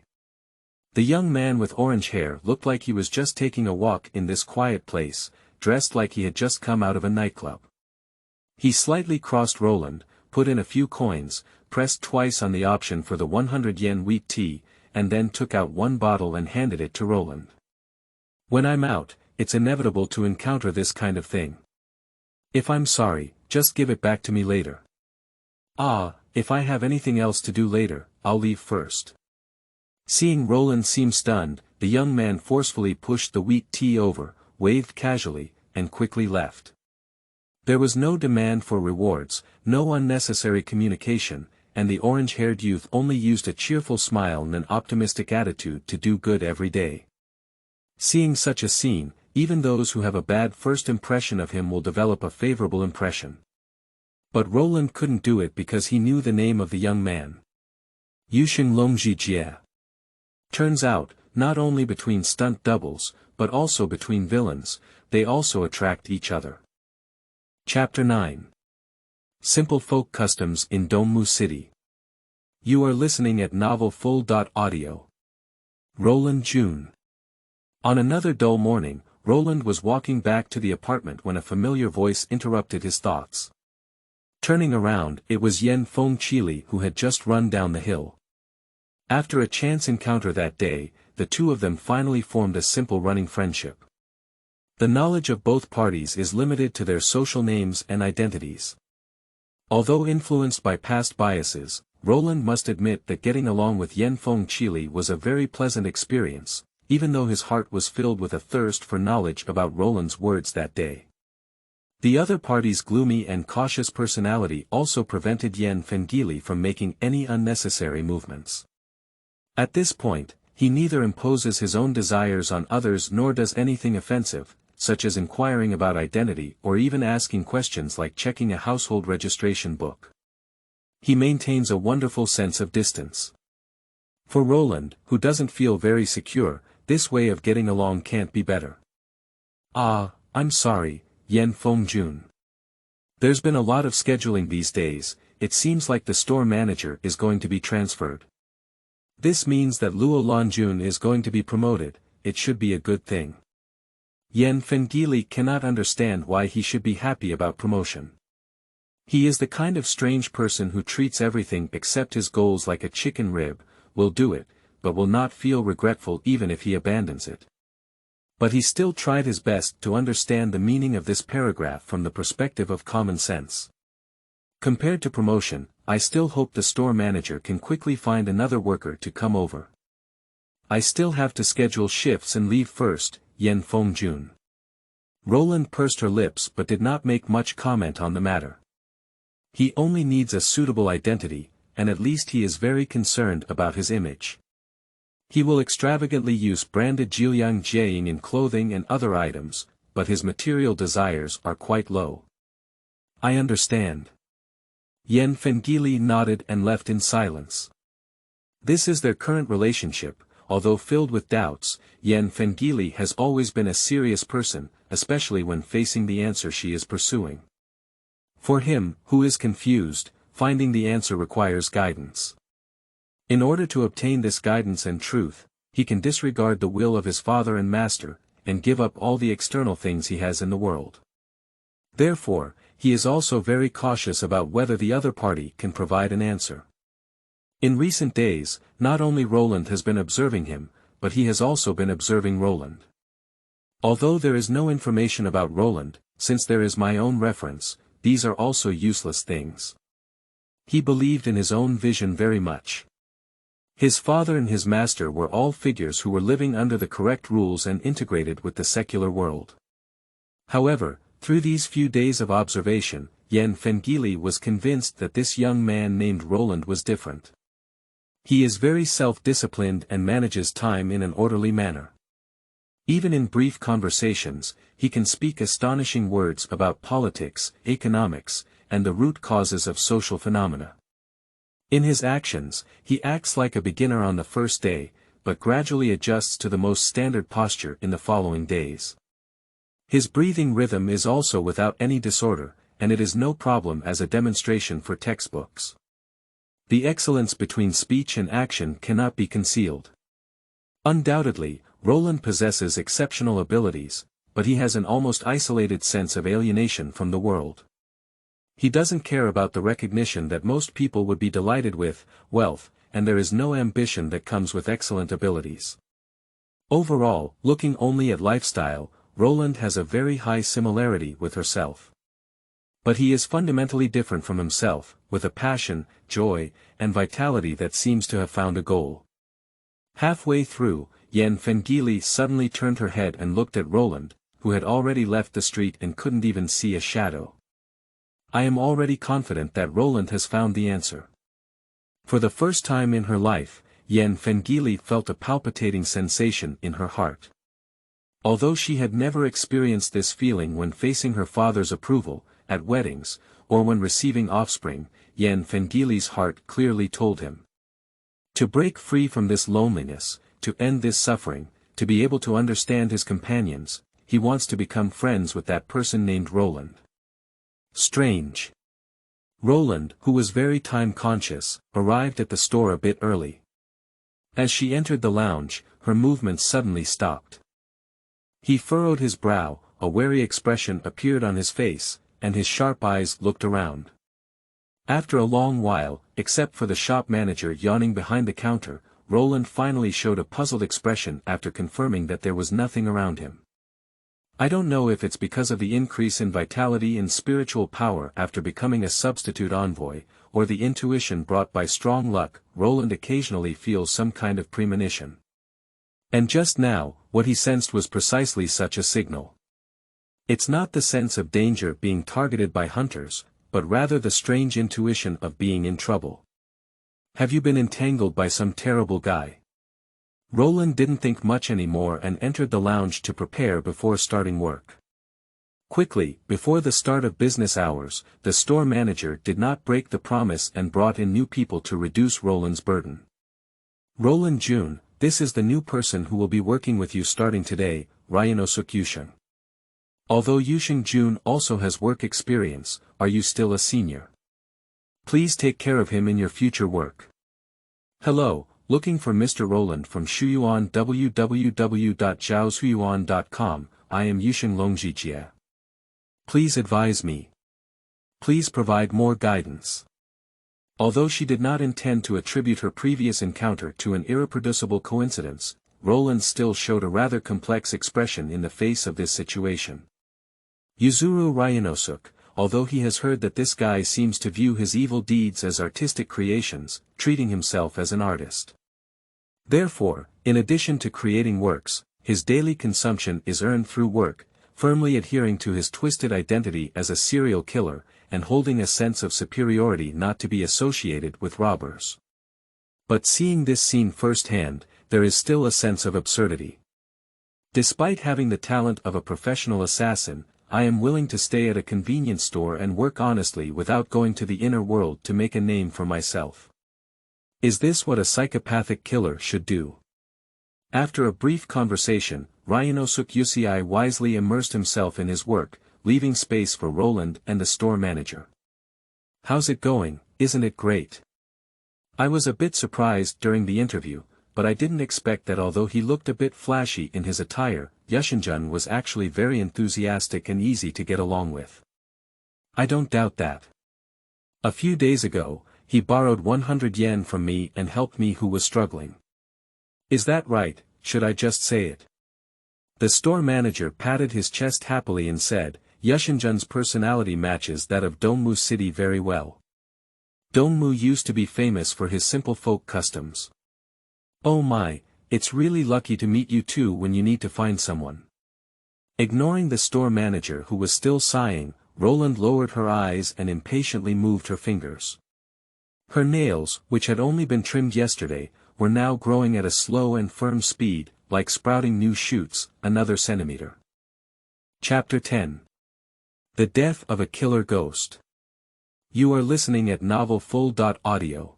The young man with orange hair looked like he was just taking a walk in this quiet place, dressed like he had just come out of a nightclub. He slightly crossed Roland, put in a few coins, pressed twice on the option for the 100 yen wheat tea, and then took out one bottle and handed it to Roland. When I'm out, it's inevitable to encounter this kind of thing. If I'm sorry, just give it back to me later. Ah, if I have anything else to do later, I'll leave first. Seeing Roland seem stunned, the young man forcefully pushed the wheat tea over, waved casually, and quickly left. There was no demand for rewards, no unnecessary communication, and the orange-haired youth only used a cheerful smile and an optimistic attitude to do good every day. Seeing such a scene, even those who have a bad first impression of him will develop a favorable impression. But Roland couldn't do it because he knew the name of the young man. Yuxing Longjie. Turns out, not only between stunt doubles, but also between villains, they also attract each other. Chapter 9. Simple Folk Customs in Dongmu City. You are listening at novelfull.audio. Roland June. On another dull morning, Roland was walking back to the apartment when a familiar voice interrupted his thoughts. Turning around, it was Yan Fengili who had just run down the hill. After a chance encounter that day, the two of them finally formed a simple running friendship. The knowledge of both parties is limited to their social names and identities. Although influenced by past biases, Roland must admit that getting along with Yan Fengili was a very pleasant experience, even though his heart was filled with a thirst for knowledge about Roland's words that day. The other party's gloomy and cautious personality also prevented Yan Fengili from making any unnecessary movements. At this point, he neither imposes his own desires on others nor does anything offensive, such as inquiring about identity or even asking questions like checking a household registration book. He maintains a wonderful sense of distance. For Roland, who doesn't feel very secure, this way of getting along can't be better. Ah, I'm sorry, Yan Fengjun. There's been a lot of scheduling these days, it seems like the store manager is going to be transferred. This means that Luo Lanjun is going to be promoted. It should be a good thing. Yan Fengili cannot understand why he should be happy about promotion. He is the kind of strange person who treats everything except his goals like a chicken rib, will do it, but will not feel regretful even if he abandons it. But he still tried his best to understand the meaning of this paragraph from the perspective of common sense. Compared to promotion, I still hope the store manager can quickly find another worker to come over. I still have to schedule shifts and leave first, Yan Fengjun. Roland pursed her lips but did not make much comment on the matter. He only needs a suitable identity, and at least he is very concerned about his image. He will extravagantly use branded Jiuyang Jiaying in clothing and other items, but his material desires are quite low. I understand. Yan Fengili nodded and left in silence. This is their current relationship. Although filled with doubts, Yan Fengili has always been a serious person, especially when facing the answer she is pursuing. For him, who is confused, finding the answer requires guidance. In order to obtain this guidance and truth, he can disregard the will of his father and master, and give up all the external things he has in the world. Therefore, he is also very cautious about whether the other party can provide an answer. In recent days, not only Roland has been observing him, but he has also been observing Roland. Although there is no information about Roland, since there is my own reference, these are also useless things. He believed in his own vision very much. His father and his master were all figures who were living under the correct rules and integrated with the secular world. However, through these few days of observation, Yan Fengili was convinced that this young man named Roland was different. He is very self-disciplined and manages time in an orderly manner. Even in brief conversations, he can speak astonishing words about politics, economics, and the root causes of social phenomena. In his actions, he acts like a beginner on the first day, but gradually adjusts to the most standard posture in the following days. His breathing rhythm is also without any disorder, and it is no problem as a demonstration for textbooks. The excellence between speech and action cannot be concealed. Undoubtedly, Roland possesses exceptional abilities, but he has an almost isolated sense of alienation from the world. He doesn't care about the recognition that most people would be delighted with, wealth, and there is no ambition that comes with excellent abilities. Overall, looking only at lifestyle, Roland has a very high similarity with herself. But he is fundamentally different from himself, with a passion, joy, and vitality that seems to have found a goal. Halfway through, Yan Fengili suddenly turned her head and looked at Roland, who had already left the street and couldn't even see a shadow. I am already confident that Roland has found the answer. For the first time in her life, Yan Fengili felt a palpitating sensation in her heart. Although she had never experienced this feeling when facing her father's approval, at weddings, or when receiving offspring, Yan Fengili's heart clearly told him. To break free from this loneliness, to end this suffering, to be able to understand his companions, he wants to become friends with that person named Roland. Strange. Roland, who was very time-conscious, arrived at the store a bit early. As she entered the lounge, her movements suddenly stopped. He furrowed his brow, a wary expression appeared on his face, and his sharp eyes looked around. After a long while, except for the shop manager yawning behind the counter, Roland finally showed a puzzled expression after confirming that there was nothing around him. I don't know if it's because of the increase in vitality and spiritual power after becoming a substitute envoy, or the intuition brought by strong luck. Roland occasionally feels some kind of premonition. And just now, what he sensed was precisely such a signal. It's not the sense of danger being targeted by hunters, but rather the strange intuition of being in trouble. Have you been entangled by some terrible guy? Roland didn't think much anymore and entered the lounge to prepare before starting work. Quickly, before the start of business hours, the store manager did not break the promise and brought in new people to reduce Roland's burden. Roland Jun, this is the new person who will be working with you starting today, Ryanosuk Yusheng. Although Yusheng Jun also has work experience, are you still a senior? Please take care of him in your future work. Hello, Looking for Mr. Roland from Shuyuan www.zhaoshuyuan.com, I am Yusheng Longjijie. Please advise me. Please provide more guidance. Although she did not intend to attribute her previous encounter to an irreproducible coincidence, Roland still showed a rather complex expression in the face of this situation. Yuzuru Ryanosuke, although he has heard that this guy seems to view his evil deeds as artistic creations, treating himself as an artist. Therefore, in addition to creating works, his daily consumption is earned through work, firmly adhering to his twisted identity as a serial killer, and holding a sense of superiority not to be associated with robbers. But seeing this scene firsthand, there is still a sense of absurdity. Despite having the talent of a professional assassin, I am willing to stay at a convenience store and work honestly without going to the inner world to make a name for myself. Is this what a psychopathic killer should do? After a brief conversation, Ryanosuke Yusei wisely immersed himself in his work, leaving space for Roland and the store manager. How's it going, isn't it great? I was a bit surprised during the interview, but I didn't expect that although he looked a bit flashy in his attire, Yushinjun was actually very enthusiastic and easy to get along with. I don't doubt that. A few days ago, he borrowed 100 yen from me and helped me who was struggling. Is that right, should I just say it? The store manager patted his chest happily and said, Yushinjun's personality matches that of Dongmu City very well. Dongmu used to be famous for his simple folk customs. Oh my, it's really lucky to meet you too when you need to find someone. Ignoring the store manager who was still sighing, Roland lowered her eyes and impatiently moved her fingers. Her nails, which had only been trimmed yesterday, were now growing at a slow and firm speed, like sprouting new shoots, another centimeter. Chapter 10. The Death of a Killer Ghost. You are listening at novelfull.audio.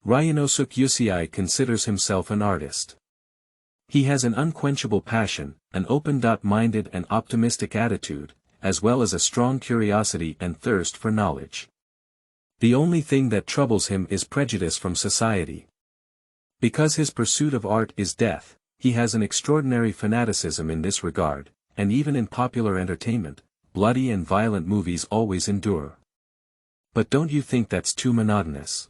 Ryanosuke Yusei considers himself an artist. He has an unquenchable passion, an open-minded and optimistic attitude, as well as a strong curiosity and thirst for knowledge. The only thing that troubles him is prejudice from society. Because his pursuit of art is death, he has an extraordinary fanaticism in this regard, and even in popular entertainment, bloody and violent movies always endure. But don't you think that's too monotonous?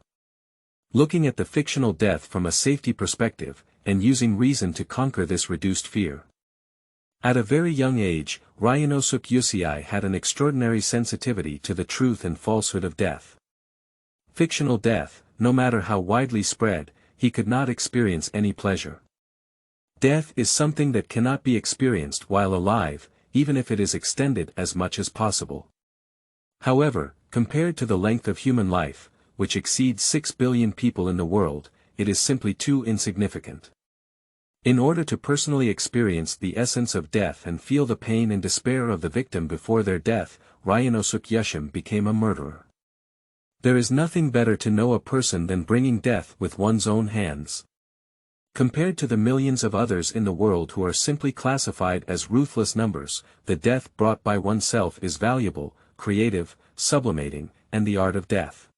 Looking at the fictional death from a safety perspective, and using reason to conquer this reduced fear. At a very young age, Ryanosuke Yusei had an extraordinary sensitivity to the truth and falsehood of death. Fictional death, no matter how widely spread, he could not experience any pleasure. Death is something that cannot be experienced while alive, even if it is extended as much as possible. However, compared to the length of human life, which exceeds 6 billion people in the world, it is simply too insignificant. In order to personally experience the essence of death and feel the pain and despair of the victim before their death, Ryanosuke Yusei became a murderer. There is nothing better to know a person than bringing death with one's own hands. Compared to the millions of others in the world who are simply classified as ruthless numbers, the death brought by oneself is valuable, creative, sublimating, and the art of death.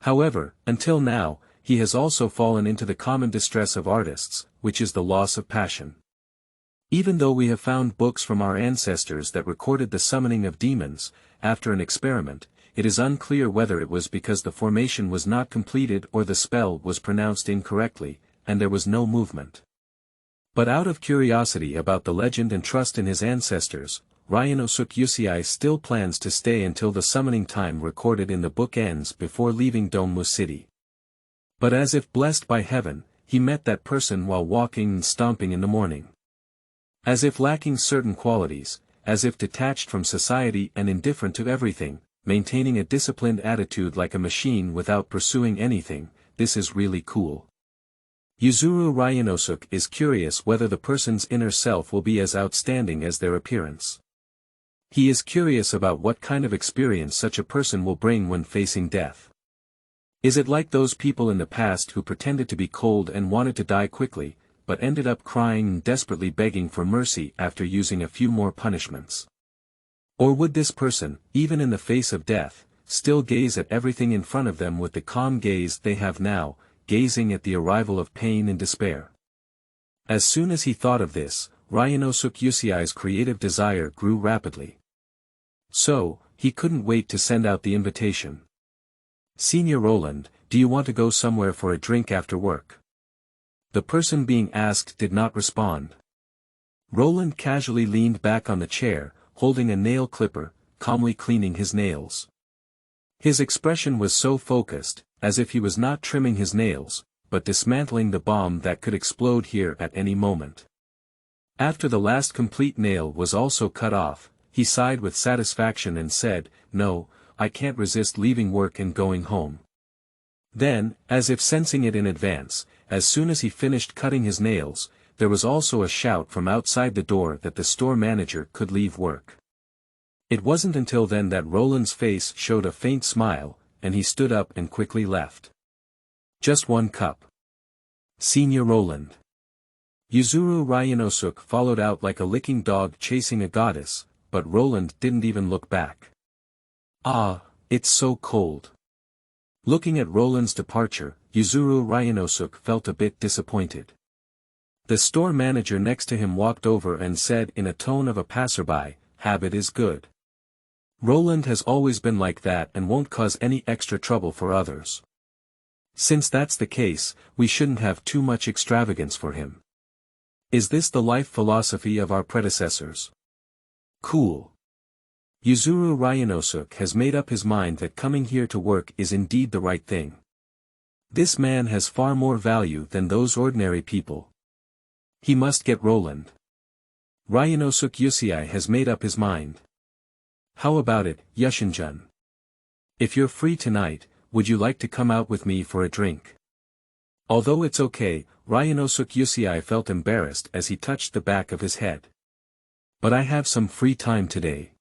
However, until now, he has also fallen into the common distress of artists, which is the loss of passion. Even though we have found books from our ancestors that recorded the summoning of demons, after an experiment, it is unclear whether it was because the formation was not completed or the spell was pronounced incorrectly, and there was no movement. But out of curiosity about the legend and trust in his ancestors, Ryanosuke Yusei still plans to stay until the summoning time recorded in the book ends before leaving Dongmu City. But as if blessed by heaven, he met that person while walking and stomping in the morning. As if lacking certain qualities, as if detached from society and indifferent to everything, maintaining a disciplined attitude like a machine without pursuing anything, this is really cool. Yuzuru Ryanosuke is curious whether the person's inner self will be as outstanding as their appearance. He is curious about what kind of experience such a person will bring when facing death. Is it like those people in the past who pretended to be cold and wanted to die quickly, but ended up crying and desperately begging for mercy after using a few more punishments? Or would this person, even in the face of death, still gaze at everything in front of them with the calm gaze they have now, gazing at the arrival of pain and despair. As soon as he thought of this, Ryanosuke Yusei's creative desire grew rapidly. So, he couldn't wait to send out the invitation. "Senior Roland, do you want to go somewhere for a drink after work?" The person being asked did not respond. Roland casually leaned back on the chair, holding a nail clipper, calmly cleaning his nails. His expression was so focused, as if he was not trimming his nails, but dismantling the bomb that could explode here at any moment. After the last complete nail was also cut off, he sighed with satisfaction and said, "No, I can't resist leaving work and going home." Then, as if sensing it in advance, as soon as he finished cutting his nails, there was also a shout from outside the door that the store manager could leave work. It wasn't until then that Roland's face showed a faint smile, and he stood up and quickly left. "Just one cup. Senior Roland." Yuzuru Ryanosuke followed out like a licking dog chasing a goddess, but Roland didn't even look back. "Ah, it's so cold." Looking at Roland's departure, Yuzuru Ryanosuke felt a bit disappointed. The store manager next to him walked over and said in a tone of a passerby, "Habit is good. Roland has always been like that and won't cause any extra trouble for others. Since that's the case, we shouldn't have too much extravagance for him. Is this the life philosophy of our predecessors? Cool." Yuzuru Ryanosuke has made up his mind that coming here to work is indeed the right thing. This man has far more value than those ordinary people. He must get Roland. Ryanosuke Yusei has made up his mind. "How about it, Yushinjun? If you're free tonight, would you like to come out with me for a drink?" Although it's okay, Ryanosuke Yusei felt embarrassed as he touched the back of his head. "But I have some free time today.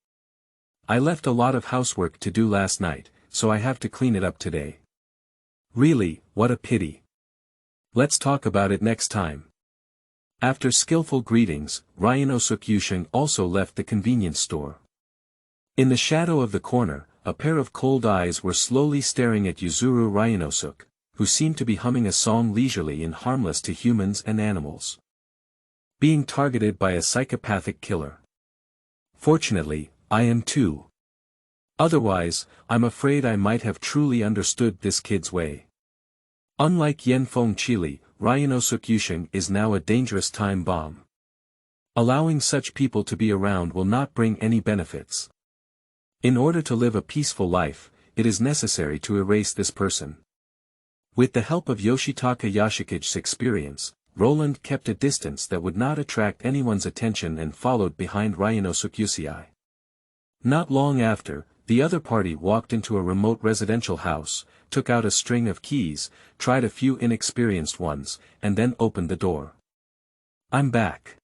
I left a lot of housework to do last night, so I have to clean it up today." "Really, what a pity. Let's talk about it next time." After skillful greetings, Ryanosuke Yushin also left the convenience store. In the shadow of the corner, a pair of cold eyes were slowly staring at Yuzuru Ryanosuke, who seemed to be humming a song leisurely and harmless to humans and animals. Being targeted by a psychopathic killer. Fortunately, I am too. Otherwise, I'm afraid I might have truly understood this kid's way. Unlike Yenfeng Chili, Ryanosuke Yushin is now a dangerous time bomb. Allowing such people to be around will not bring any benefits. In order to live a peaceful life, it is necessary to erase this person. With the help of Yoshitaka Yashikich's experience, Roland kept a distance that would not attract anyone's attention and followed behind Ryanosuke Yusei. Not long after, the other party walked into a remote residential house, took out a string of keys, tried a few inexperienced ones, and then opened the door. "I'm back."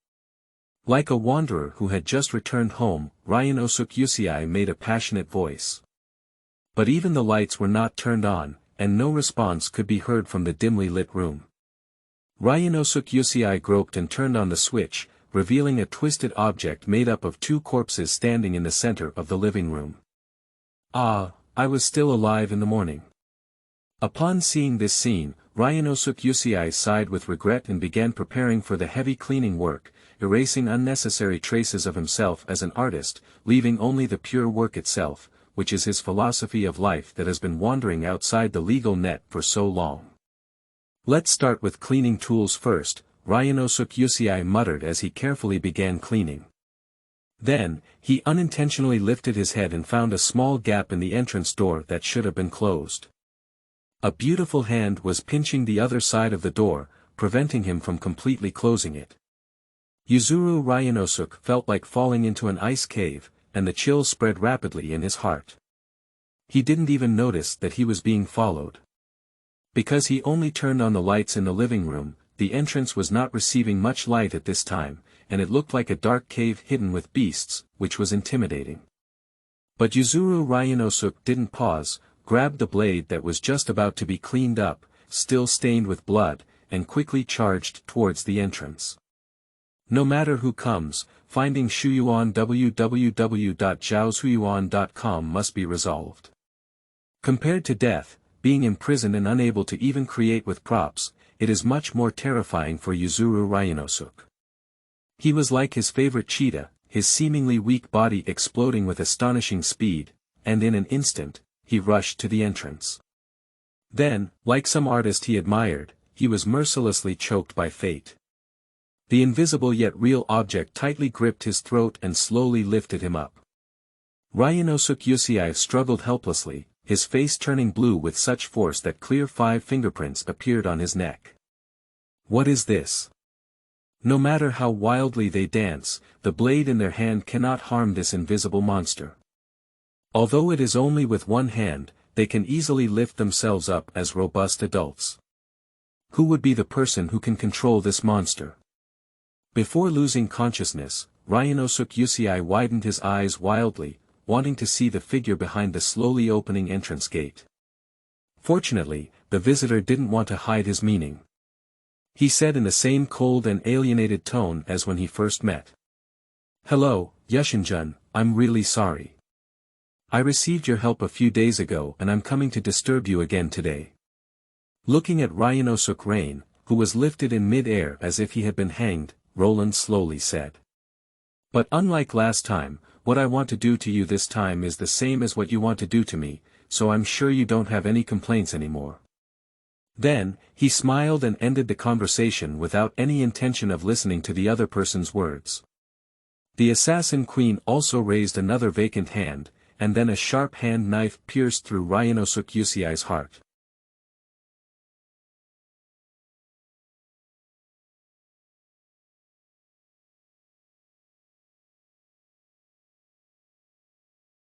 Like a wanderer who had just returned home, Ryanosuke Yusei made a passionate voice. But even the lights were not turned on, and no response could be heard from the dimly lit room. Ryanosuke Yusei groped and turned on the switch, revealing a twisted object made up of two corpses standing in the center of the living room. "Ah, I was still alive in the morning." Upon seeing this scene, Ryanosuke Yusei sighed with regret and began preparing for the heavy cleaning work, erasing unnecessary traces of himself as an artist, leaving only the pure work itself, which is his philosophy of life that has been wandering outside the legal net for so long. "Let's start with cleaning tools first," Ryanosuke Yusei muttered as he carefully began cleaning. Then, he unintentionally lifted his head and found a small gap in the entrance door that should have been closed. A beautiful hand was pinching the other side of the door, preventing him from completely closing it. Yuzuru Ryanosuke felt like falling into an ice cave, and the chills spread rapidly in his heart. He didn't even notice that he was being followed. Because he only turned on the lights in the living room, the entrance was not receiving much light at this time, and it looked like a dark cave hidden with beasts, which was intimidating. But Yuzuru Ryanosuke didn't pause, grabbed the blade that was just about to be cleaned up, still stained with blood, and quickly charged towards the entrance. No matter who comes, finding Shuyuan www.zhaoshuyuan.com must be resolved. Compared to death, being imprisoned and unable to even create with props, it is much more terrifying for Yuzuru Ryanosuke. He was like his favorite cheetah, his seemingly weak body exploding with astonishing speed, and in an instant, he rushed to the entrance. Then, like some artist he admired, he was mercilessly choked by fate. The invisible yet real object tightly gripped his throat and slowly lifted him up. Ryanosuke Yusei struggled helplessly, his face turning blue with such force that clear 5 fingerprints appeared on his neck. What is this? No matter how wildly they dance, the blade in their hand cannot harm this invisible monster. Although it is only with one hand, they can easily lift themselves up as robust adults. Who would be the person who can control this monster? Before losing consciousness, Ryanosuke Yusei widened his eyes wildly, wanting to see the figure behind the slowly opening entrance gate. Fortunately, the visitor didn't want to hide his meaning. He said in the same cold and alienated tone as when he first met. "Hello, Yushinjun, I'm really sorry. I received your help a few days ago and I'm coming to disturb you again today." Looking at Ryanosuke Rain, who was lifted in mid-air as if he had been hanged, Roland slowly said. "But unlike last time, what I want to do to you this time is the same as what you want to do to me, so I'm sure you don't have any complaints anymore." Then, he smiled and ended the conversation without any intention of listening to the other person's words. The assassin queen also raised another vacant hand, and then a sharp hand knife pierced through Ryanosuke Yusei's heart.